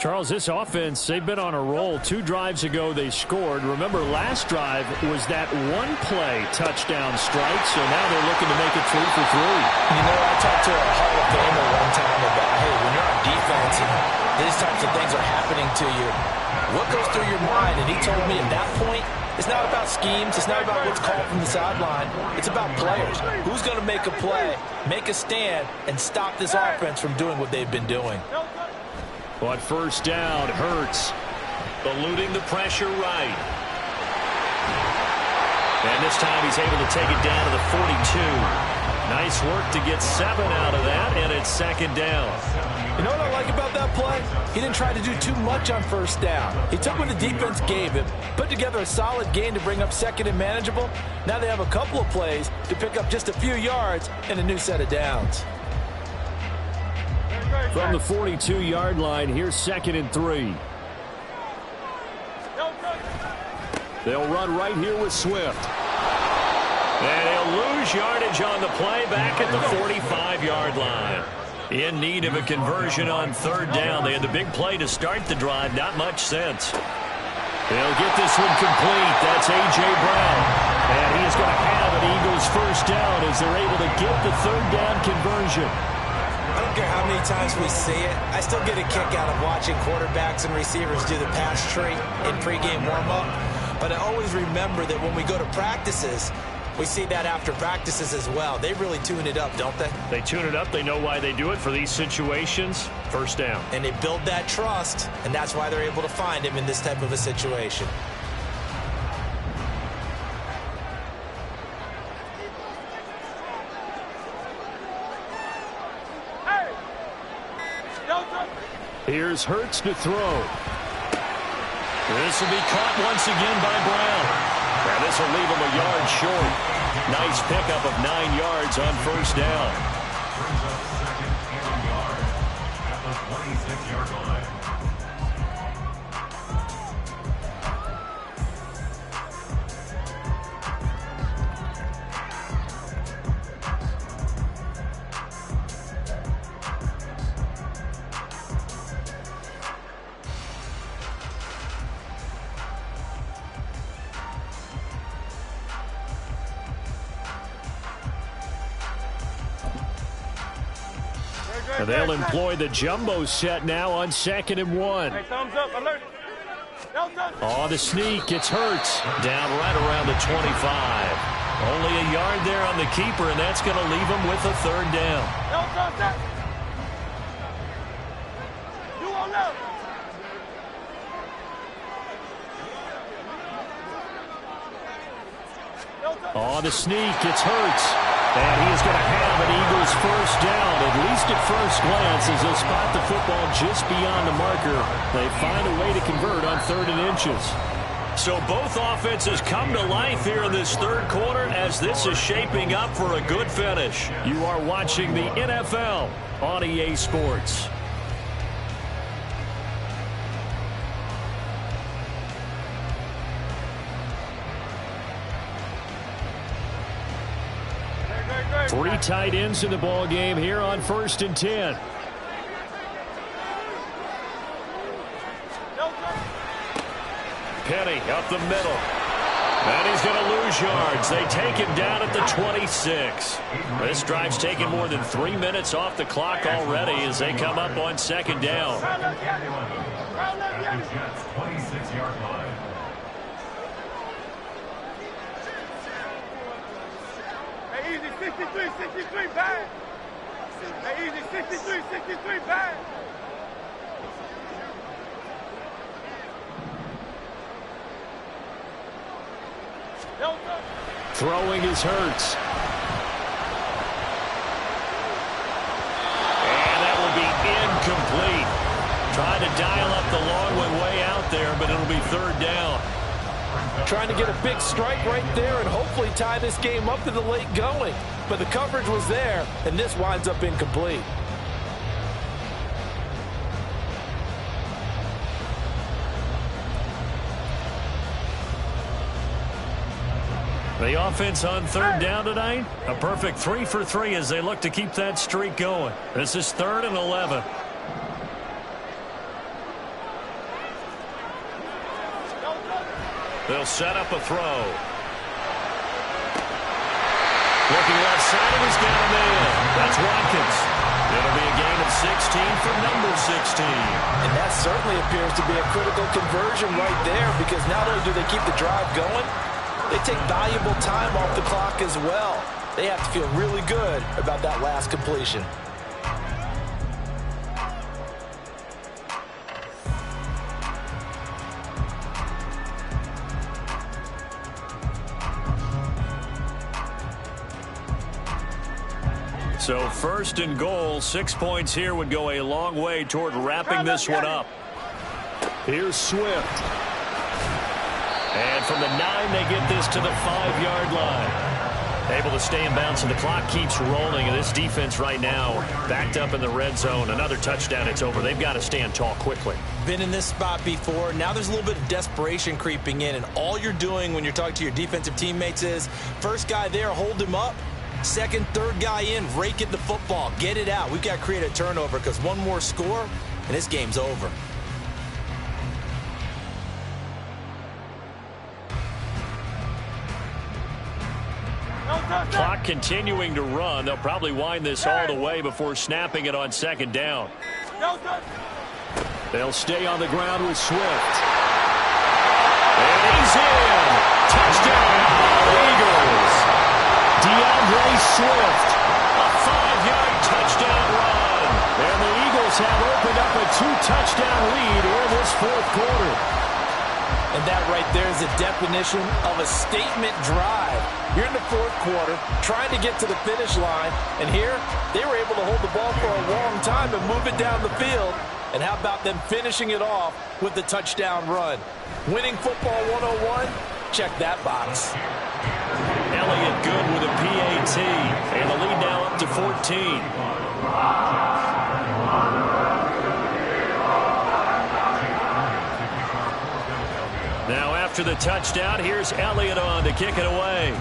[SPEAKER 2] Charles, this offense, they've been on a roll. 2 drives ago, they scored. Remember, last drive was that one-play touchdown strike, so now they're looking to make it 3 for 3.
[SPEAKER 6] You know, I talked to a Hall of Famer one time about, hey, when you're on defense and these types of things are happening to you, what goes through your mind? And he told me at that point, it's not about schemes. It's not about what's called from the sideline. It's about players. Who's going to make a play, make a stand, and stop this offense from doing what they've been doing?
[SPEAKER 2] On first down, Hurts eluding the pressure right. And this time he's able to take it down to the 42. Nice work to get 7 out of that, and it's second down.
[SPEAKER 6] You know what I like about that play? He didn't try to do too much on first down. He took what the defense gave him, put together a solid gain to bring up second and manageable. Now they have a couple of plays to pick up just a few yards and a new set of downs.
[SPEAKER 2] From the 42-yard line, here's 2nd and 3. They'll run right here with Swift. And he'll lose yardage on the play back at the 45-yard line. In need of a conversion on third down. They had the big play to start the drive. Not much sense. They'll get this one complete. That's A.J. Brown. And he is going to have an Eagles first down as they're able to get the third down conversion.
[SPEAKER 6] I don't care how many times we see it. I still get a kick out of watching quarterbacks and receivers do the pass tree in pregame warm-up. But I always remember that when we go to practices, we see that after practices as well. They really tune it up, don't they?
[SPEAKER 2] They tune it up. They know why they do it for these situations. First down.
[SPEAKER 6] And they build that trust, and that's why they're able to find him in this type of a situation.
[SPEAKER 2] Here's Hurts to throw. This will be caught once again by Brown. And this will leave him a yard short. Nice pickup of 9 yards on first down.
[SPEAKER 1] Brings up second and yard at the 26-yard line.
[SPEAKER 3] And they'll employ the jumbo set now on 2nd and 1.
[SPEAKER 5] Hey, thumbs up, alert.
[SPEAKER 3] On the sneak, it's Hurts. Down right around the 25. Only a yard there on the keeper, and that's going to leave him with a 3rd down.
[SPEAKER 5] You on left.
[SPEAKER 3] On the sneak, it's Hurts. And he is going to have an Eagles 1st down, at least at first glance, as they'll spot the football just beyond the marker. They find a way to convert on 3rd and inches. So both offenses come to life here in this 3rd quarter as this is shaping up for a good finish. You are watching the NFL on EA Sports. Three tight ends in the ball game here on 1st and 10. Penny up the middle. And he's going to lose yards. They take him down at the 26. This drive's taken more than 3 minutes off the clock already as they come up on 2nd down.
[SPEAKER 1] 26-yard line.
[SPEAKER 5] Hey, easy, 63, bang. Hey, easy, 63, bang.
[SPEAKER 3] Throwing is Hurts. And that will be incomplete. Trying to dial up the long way out there, but it'll be 3rd down.
[SPEAKER 4] Trying to get a big strike right there and hopefully tie this game up to the late going. But the coverage was there, and this winds up incomplete.
[SPEAKER 3] The offense on 3rd down tonight, a perfect 3 for 3 as they look to keep that streak going. This is 3rd and 11. They'll set up a throw. Looking left side, and he's got a man. That's Watkins. It'll be a gain of 16 for number 16.
[SPEAKER 4] And that certainly appears to be a critical conversion right there, because not only do they keep the drive going, they take valuable time off the clock as well. They have to feel really good about that last completion.
[SPEAKER 3] So 1st and goal, 6 points here would go a long way toward wrapping this one up. Here's Swift. And from the 9, they get this to the 5-yard line. Able to stay in bounds, and the clock keeps rolling. And this defense right now backed up in the red zone. Another touchdown, it's over. They've got to stand tall quickly.
[SPEAKER 6] Been in this spot before. Now there's a little bit of desperation creeping in. And all you're doing when you're talking to your defensive teammates is, first guy there, hold him up. Second, third guy in, rake at the football. Get it out. We've got to create a turnover because one more score, and this game's over.
[SPEAKER 3] Clock continuing to run. They'll probably wind this all the way before snapping it on 2nd down. They'll stay on the ground with Swift. And he's in. Touchdown, Eagles. DeAndre Swift, a 5-yard touchdown run. And the Eagles have opened up a 2-touchdown lead in this 4th quarter.
[SPEAKER 4] And that right there is a definition of a statement drive. You're in the 4th quarter, trying to get to the finish line, and here they were able to hold the ball for a long time and move it down the field. And how about them finishing it off with the touchdown run? Winning football 101? Check that box.
[SPEAKER 3] Elliott good with a PAT, and the lead now up to 14. Now after the touchdown, here's Elliott on to kick it away.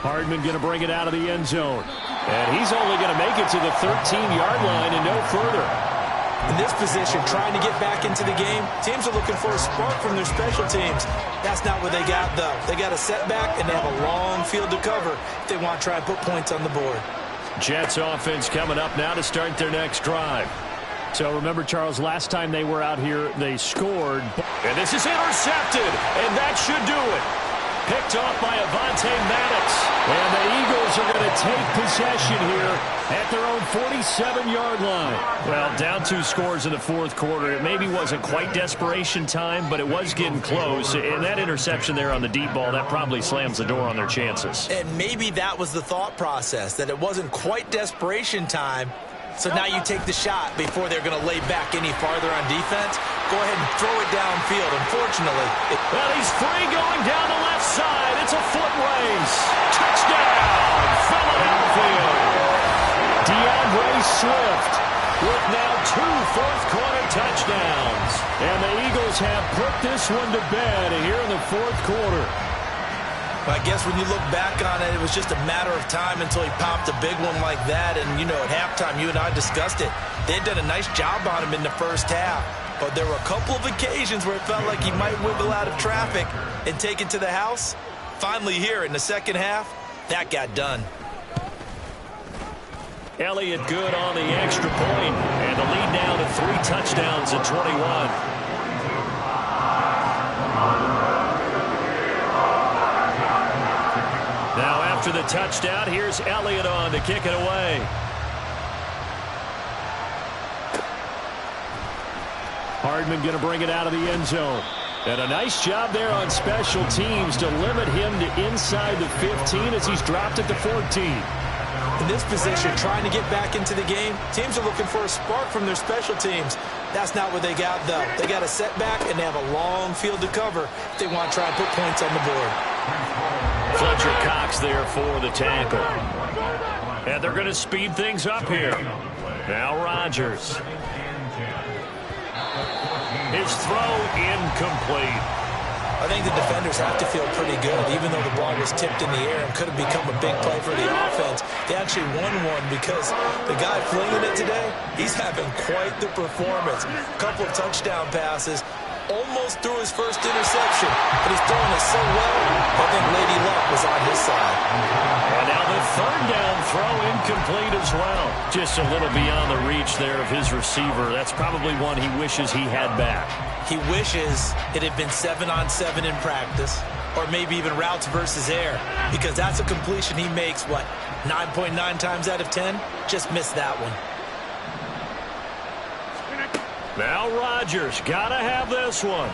[SPEAKER 3] Hardman going to bring it out of the end zone. And he's only going to make it to the 13-yard line and no further.
[SPEAKER 6] In this position, trying to get back into the game, teams are looking for a spark from their special teams. That's not what they got, though. They got a setback, and they have a long field to cover if they want to try and put points on the board.
[SPEAKER 2] Jets offense coming up now to start their next drive. So remember, Charles, last time they were out here, they scored.
[SPEAKER 3] And this is intercepted, and that should do it. Picked off by Avonte Maddox.
[SPEAKER 2] And the Eagles are going to take possession here at their own 47-yard line.
[SPEAKER 3] Well, down 2 scores in the fourth quarter. It maybe wasn't quite desperation time, but it was getting close. And that interception there on the deep ball, that probably slams the door on their chances.
[SPEAKER 6] And maybe that was the thought process, that it wasn't quite desperation time. So now you take the shot before they're going to lay back any farther on defense. Go ahead and throw it downfield. Unfortunately,
[SPEAKER 3] well, he's free going down the left side. It's a foot race. Touchdown, Philadelphia.
[SPEAKER 2] DeAndre Swift with now 2 fourth-quarter touchdowns.
[SPEAKER 3] And the Eagles have put this one to bed here in the fourth quarter.
[SPEAKER 6] I guess when you look back on it, it was just a matter of time until he popped a big one like that. And, you know, at halftime, you and I discussed it. They had done a nice job on him in the first half. But there were a couple of occasions where it felt like he might wiggle out of traffic and take it to the house. Finally here in the second half, that got done.
[SPEAKER 3] Elliott good on the extra point. And the lead now to 3 touchdowns at 21. Now after the touchdown, here's Elliott on to kick it away.
[SPEAKER 2] Hardman going to bring it out of the end zone. And a nice job there on special teams to limit him to inside the 15 as he's dropped at the 14.
[SPEAKER 6] In this position, trying to get back into the game, teams are looking for a spark from their special teams. That's not what they got, though. They got a setback, and they have a long field to cover if they want to try and put points on the board.
[SPEAKER 3] Fletcher Cox there for the tackle. And they're going to speed things up here. Now Rodgers. His throw incomplete.
[SPEAKER 6] I think the defenders have to feel pretty good, even though the ball was tipped in the air and could have become a big play for the offense. They actually won one because the guy flinging it today, he's having quite the performance. A couple of touchdown passes, almost threw his first interception, but he's throwing it so well, I think Lady Luck was on his side.
[SPEAKER 3] And now the third down throw incomplete as well. Just a little beyond the reach there of his receiver. That's probably one he wishes he had back.
[SPEAKER 6] He wishes it had been 7-on-7 in practice, or maybe even routes versus air, because that's a completion he makes, 9.9 times out of 10? Just missed that one.
[SPEAKER 3] Now Rodgers, gotta have this one.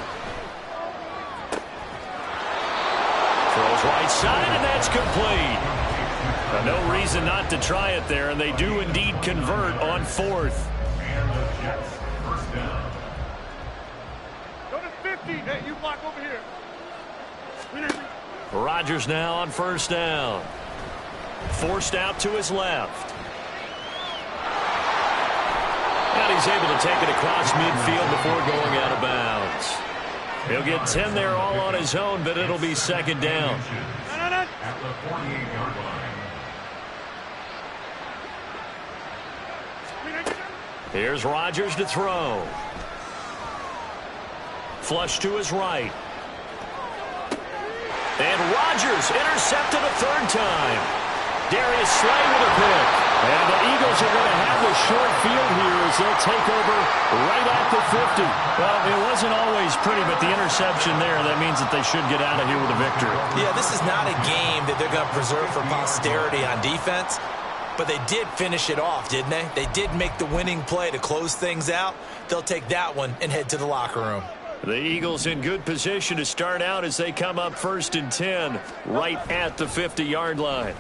[SPEAKER 3] Throws right side, and that's complete. No reason not to try it there, and they do indeed convert on 4th.
[SPEAKER 1] And the Jets first down.
[SPEAKER 5] Go to 50. Hey, you block over here.
[SPEAKER 3] Rodgers now on first down. Forced out to his left. And he's able to take it across midfield before going out of bounds. He'll get 10 there all on his own, but it'll be second down.
[SPEAKER 1] At the 48-yard line.
[SPEAKER 3] Here's Rodgers to throw. Flush to his right. And Rodgers intercepted a third time. Darius Slay with a pick. And the Eagles are going to have the short field here as they'll take over right at the 50. Well, it wasn't always pretty, but the interception there, that means that they should get out of here with a victory.
[SPEAKER 6] Yeah, this is not a game that they're going to preserve for posterity on defense, but they did finish it off, didn't they? They did make the winning play to close things out. They'll take that one and head to the locker room.
[SPEAKER 3] The Eagles in good position to start out as they come up 1st and 10 right at the 50-yard line.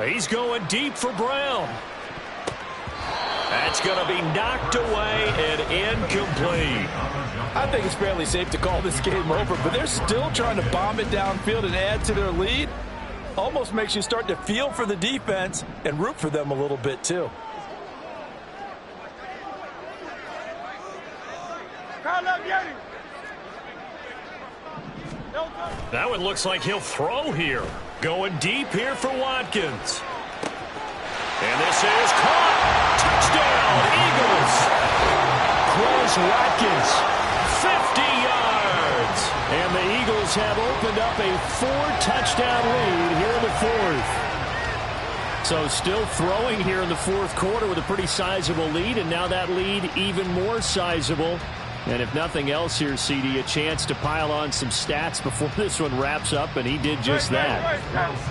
[SPEAKER 3] He's going deep for Brown. That's going to be knocked away and incomplete.
[SPEAKER 4] I think it's fairly safe to call this game over, but they're still trying to bomb it downfield and add to their lead. Almost makes you start to feel for the defense and root for them a little bit too.
[SPEAKER 3] That one looks like he'll throw here. Going deep here for Watkins. And this is caught.
[SPEAKER 2] Touchdown, Eagles. Cross Watkins, 50 yards. And the Eagles have opened up a 4-touchdown lead here in the fourth. So still throwing here in the fourth quarter with a pretty sizable lead, and now that lead even more sizable. And if nothing else here, CD, a chance to pile on some stats before this one wraps up, and he did just that.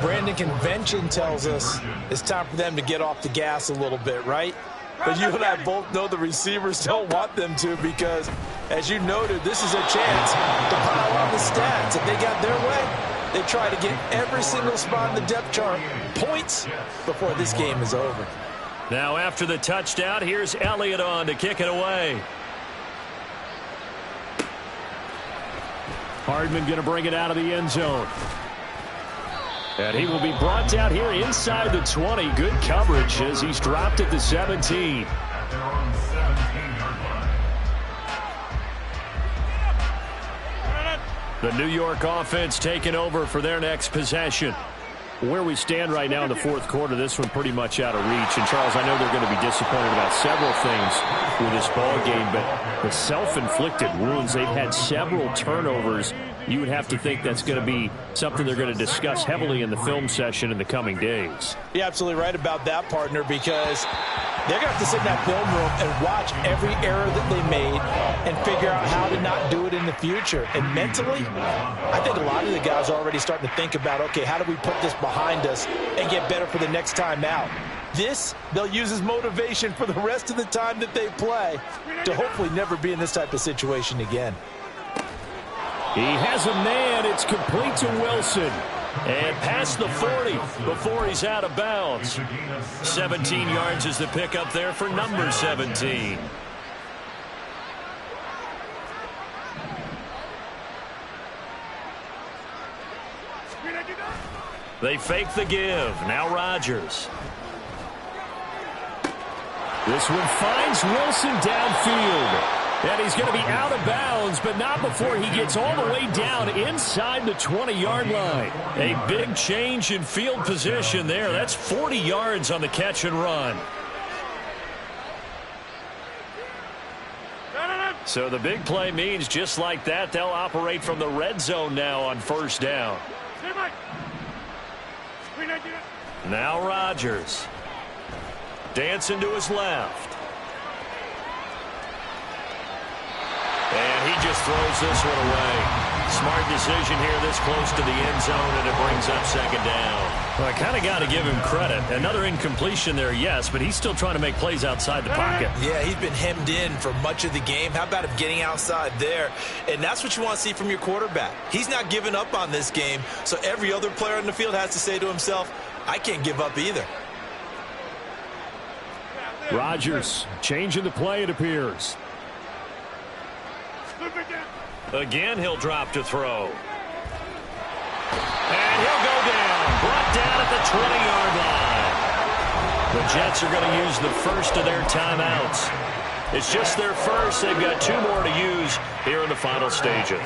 [SPEAKER 4] Brandon, convention tells us it's time for them to get off the gas a little bit, right? But you and I both know the receivers don't want them to, because, as you noted, this is a chance to pile on the stats. If they got their way, they try to get every single spot in the depth chart points before this game is over.
[SPEAKER 2] Now after the touchdown, here's Elliott on to kick it away. Hardman going to bring it out of the end zone. And he will be brought down here inside the 20. Good coverage as he's dropped at the 17.
[SPEAKER 1] At their own 17-yard line.
[SPEAKER 2] The New York offense taking over for their next possession. Where we stand right now in the fourth quarter, this one pretty much out of reach. And, Charles, I know they're going to be disappointed about several things with this ball game, but the self-inflicted wounds, they've had several turnovers. You would have to think that's going to be something they're going to discuss heavily in the film session in the coming days.
[SPEAKER 4] You're absolutely right about that, partner, because they're going to have to sit in that film room and watch every error that they made and figure out how to not do it in the future. And mentally, I think a lot of the guys are already starting to think about, okay, how do we put this behind us and get better for the next time out? This, they'll use as motivation for the rest of the time that they play to hopefully never be in this type of situation again.
[SPEAKER 2] He has a man. It's complete to Wilson. And past the 40 before he's out of bounds. 17 yards is the pickup there for number 17. They fake the give. Now Rodgers. This one finds Wilson downfield. And he's going to be out of bounds, but not before he gets all the way down inside the 20-yard line. A big change in field position there. That's 40 yards on the catch and run. So the big play means just like that, they'll operate from the red zone now on first down. Now Rodgers. Dancing to his left. And he just throws this one away. Smart decision here this close to the end zone, and it brings up second down. Well, I kind of got to give him credit. Another incompletion there, yes, but he's still trying to make plays outside the pocket.
[SPEAKER 4] Yeah, he's been hemmed in for much of the game. How about him getting outside there? And that's what you want to see from your quarterback. He's not giving up on this game, so every other player on the field has to say to himself, I can't give up either.
[SPEAKER 2] Rodgers changing the play, it appears. Again, he'll drop to throw. And he'll go down. Brought down at the 20-yard line. The Jets are going to use the first of their timeouts. It's just their first. They've got 2 more to use here in the final stages.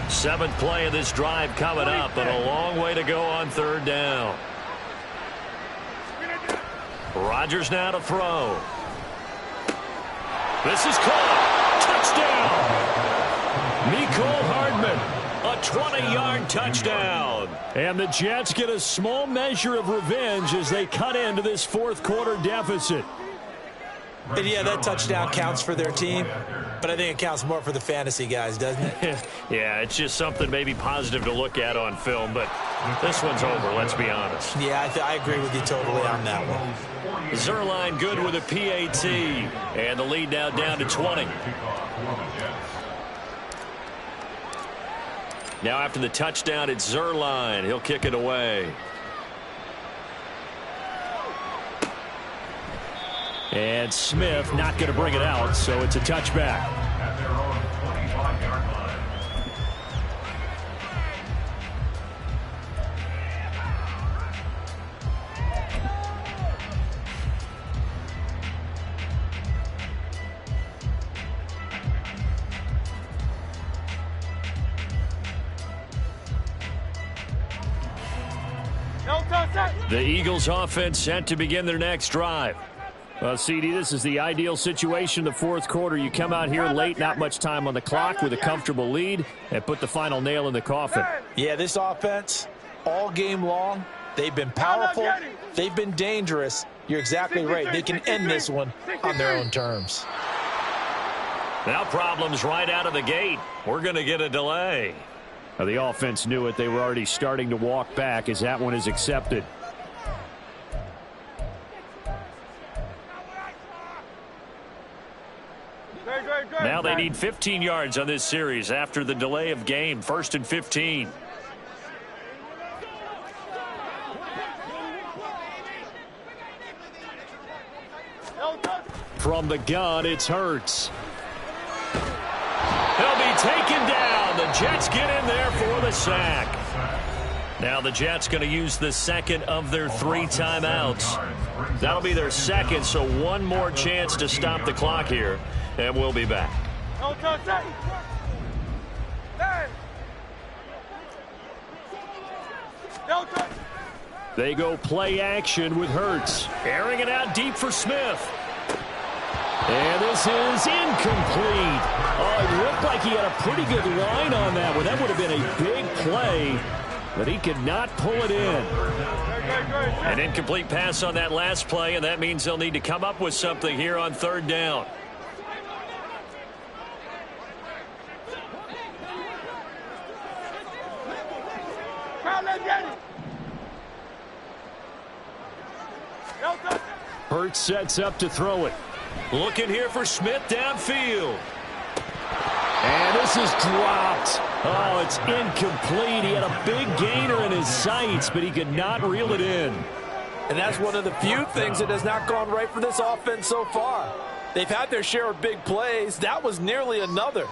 [SPEAKER 2] Seventh play of this drive coming up, but a long way to go on third down. Rodgers now to throw. This is caught. Touchdown. Mecole Hardman, a 20-yard touchdown. And the Jets get a small measure of revenge as they cut into this fourth quarter deficit.
[SPEAKER 4] And yeah, that touchdown counts for their team, but I think it counts more for the fantasy guys, doesn't it?
[SPEAKER 2] Yeah, it's just something maybe positive to look at on film, but this one's over, let's be honest.
[SPEAKER 4] Yeah, I agree with you totally on that one.
[SPEAKER 2] Zuerlein good with a PAT, and the lead now down to 20. Now after the touchdown, it's Zuerlein. He'll kick it away. And Smith not going to bring it out, so it's a touchback.
[SPEAKER 1] At their own 25-yard line.
[SPEAKER 2] The Eagles offense set to begin their next drive.
[SPEAKER 3] Well, CD, this is the ideal situation in the fourth quarter. You come out here late, not much time on the clock, with a comfortable lead, and put the final nail in the coffin.
[SPEAKER 4] Yeah, this offense, all game long, they've been powerful, they've been dangerous. You're exactly right. They can end this one on their own terms.
[SPEAKER 2] Now problems right out of the gate. We're going to get a delay.
[SPEAKER 3] Now, the offense knew it. They were already starting to walk back as that one is accepted.
[SPEAKER 2] Now they need 15 yards on this series after the delay of game. 1st and 15.
[SPEAKER 3] From the gun, it's Hurts.
[SPEAKER 2] He'll be taken down. The Jets get in there for the sack. Now the Jets going to use the second of their 3 timeouts. That'll be their second, so one more chance to stop the clock here. And we'll be back.
[SPEAKER 3] They go play action with Hurts.
[SPEAKER 2] Airing it out deep for Smith.
[SPEAKER 3] And this is incomplete. Oh, it looked like he had a pretty good line on that one. That would have been a big play, but he could not pull it in.
[SPEAKER 2] An incomplete pass on that last play, and that means they'll need to come up with something here on 3rd down.
[SPEAKER 3] Hurts sets up to throw it.
[SPEAKER 2] Looking here for Smith downfield.
[SPEAKER 3] And this is dropped. Oh, it's incomplete. He had a big gainer in his sights, but he could not reel it in.
[SPEAKER 4] And that's one of the few things that has not gone right for this offense so far. They've had their share of big plays. That was nearly another.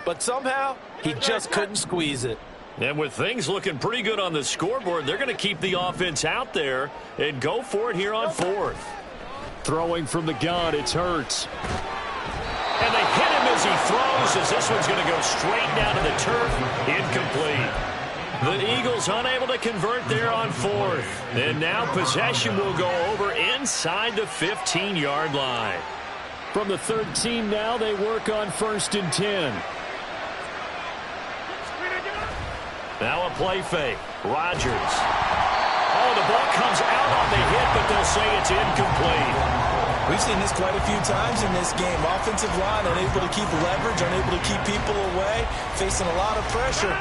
[SPEAKER 4] But somehow, he just couldn't squeeze it.
[SPEAKER 2] And with things looking pretty good on the scoreboard, they're going to keep the offense out there and go for it here on 4th.
[SPEAKER 3] Throwing from the gun, it's Hurts.
[SPEAKER 2] And they hit him as he throws, as this one's going to go straight down to the turf. Incomplete. The Eagles unable to convert there on 4th. And now possession will go over inside the 15-yard line.
[SPEAKER 3] From the 13 now, they work on 1st and 10.
[SPEAKER 2] Now a play fake. Rodgers. Oh, the ball comes out on the hit, but they'll say it's incomplete.
[SPEAKER 4] We've seen this quite a few times in this game. Offensive line unable to keep leverage, unable to keep people away, facing a lot of pressure.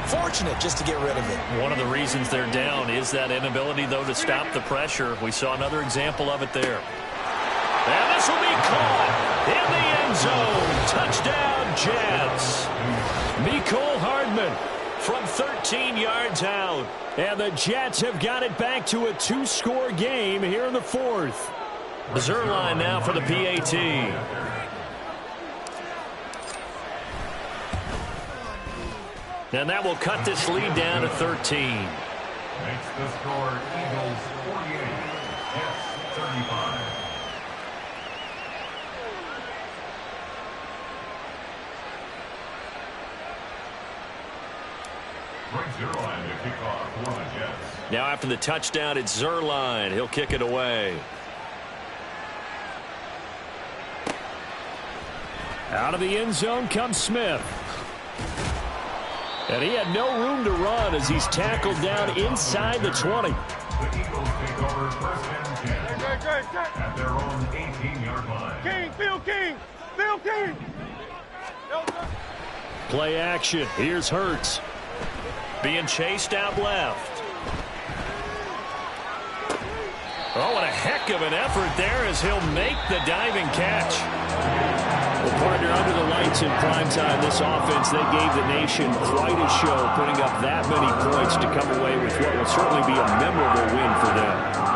[SPEAKER 4] Fortunate just to get rid of it.
[SPEAKER 2] One of the reasons they're down is that inability, though, to stop the pressure. We saw another example of it there. And this will be caught in the end zone. Touchdown, Jets.
[SPEAKER 3] Mecole Hardman
[SPEAKER 2] from 13 yards out.
[SPEAKER 3] And the Jets have got it back to a 2-score game here in the 4th.
[SPEAKER 2] Zerline now for the PAT. And that will cut this lead down to 13.
[SPEAKER 1] Makes the score Eagles 48, Jets 35. Zerline to kick off for the Jets.
[SPEAKER 2] Now after the touchdown, it's Zerline. He'll kick it away.
[SPEAKER 3] Out of the end zone comes Smith. And he had no room to run as he's tackled down inside the 20.
[SPEAKER 1] The Eagles take over 1st and 10 at their own 18-yard line.
[SPEAKER 5] Phil King.
[SPEAKER 3] Play action. Here's Hurts.
[SPEAKER 2] Being chased out left. Oh, and a heck of an effort there as he'll make the diving catch.
[SPEAKER 3] Well, partner, under the lights in primetime, this offense, they gave the nation quite a show, putting up that many points to come away with what will certainly be a memorable win for them.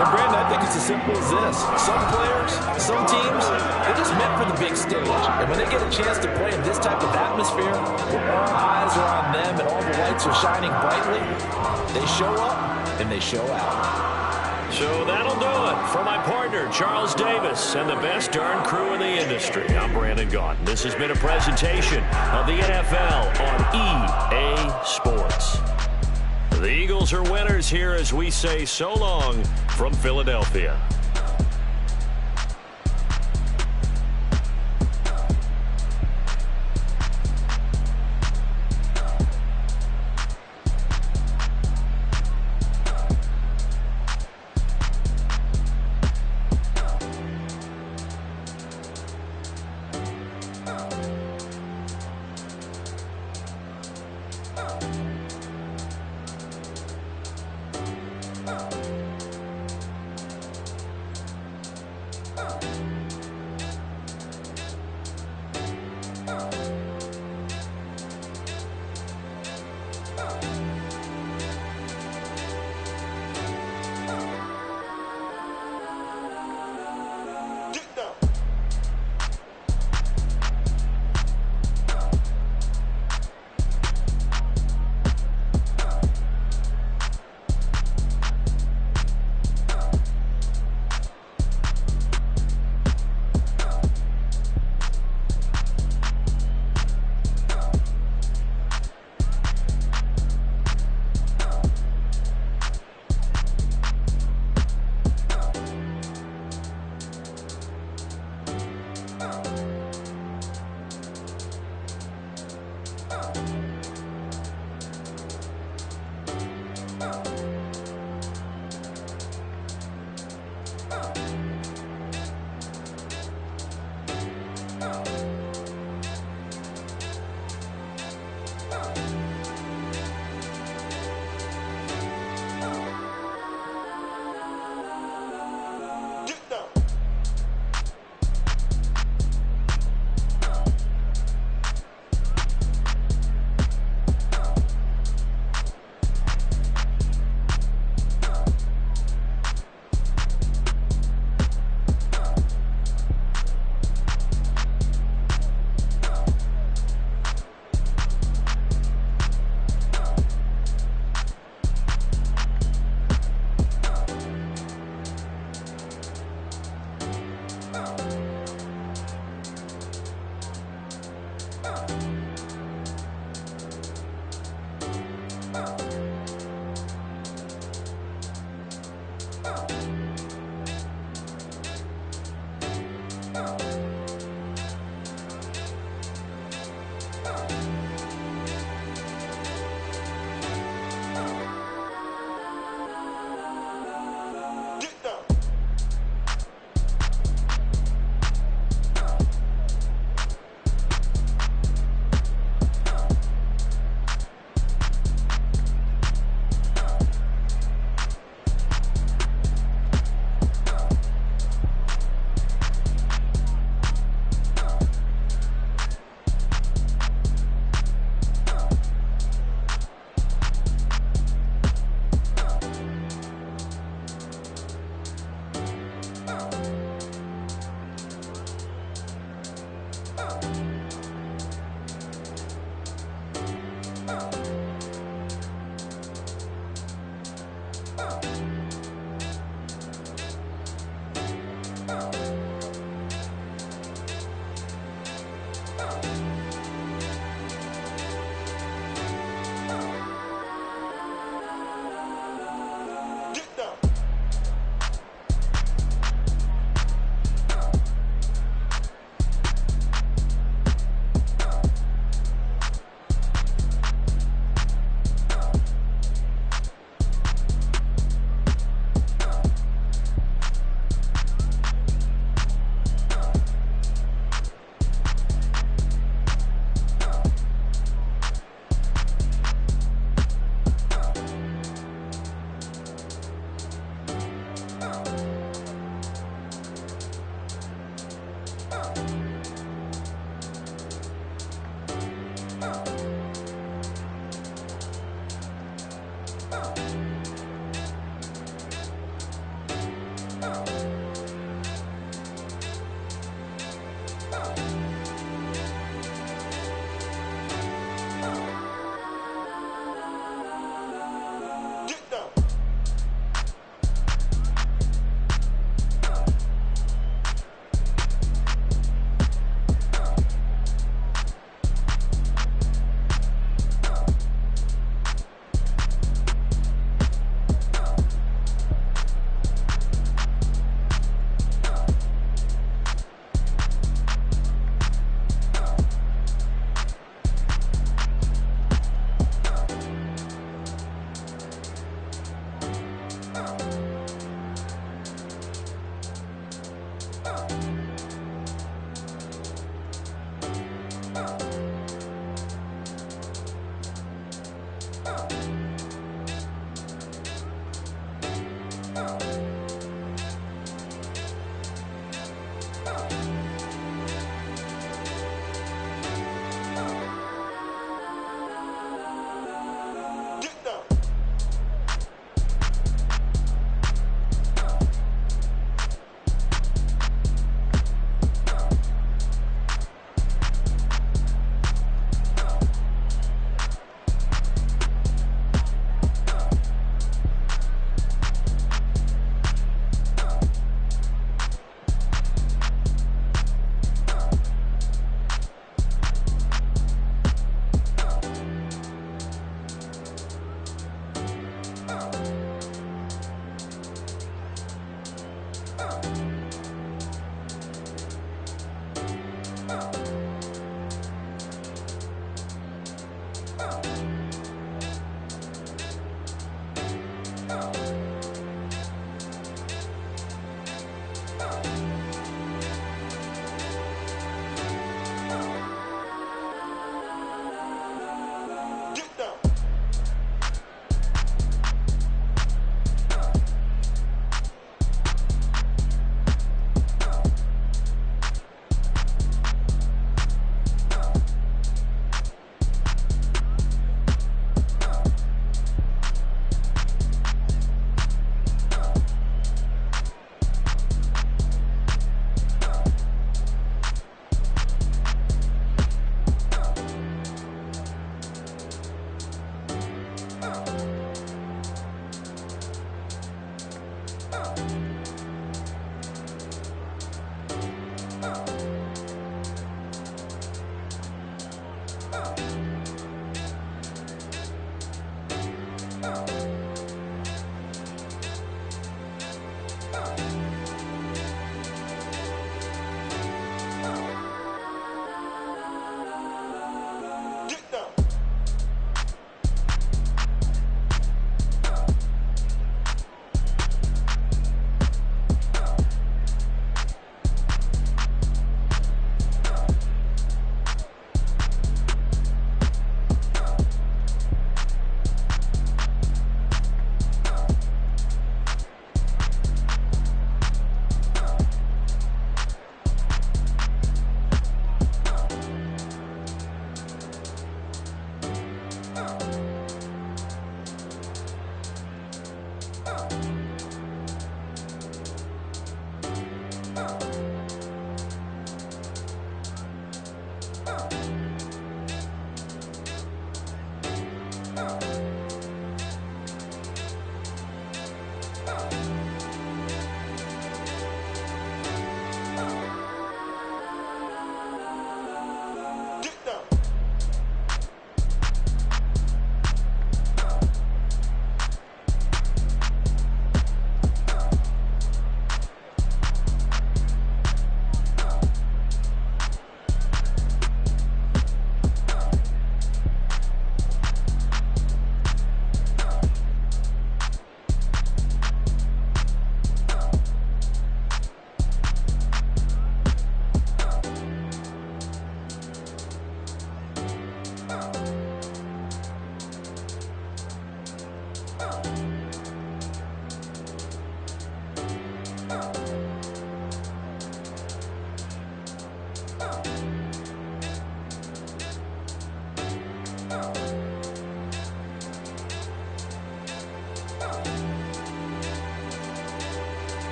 [SPEAKER 4] And, Brandon, I think it's as simple as this. Some players, some teams, they're just meant for the big stage. And when they get a chance to play in this type of atmosphere, where all eyes are on them and all the lights are shining brightly, they show up and they show out.
[SPEAKER 2] So that'll do it for my partner, Charles Davis, and the best darn crew in the industry. I'm Brandon Gaudin. This has been a presentation of the NFL on EA Sports. The Eagles Eagles are winners here as we say so long from Philadelphia.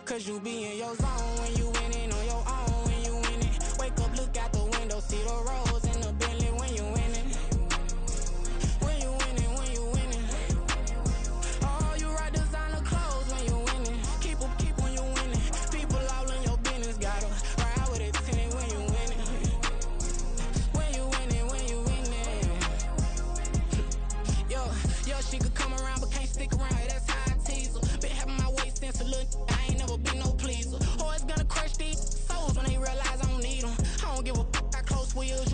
[SPEAKER 16] Cause you be in your zone when you winning on your own when you winning. Wake up, look out the window, see the roads in the Bentley when you winning. When you winning, when you winning. Oh, you ride designer clothes when you winning. Keep when you winning. People all in your business, gotta ride with it tinted when you winning. When you winning, when you winning. Yo, she could come around but can't stick around. That's how I tease her. Been having my waist since a little. I ain't never been no pleaser. Always gonna crush these souls when they realize I don't need them. I don't give a fuck how close we is.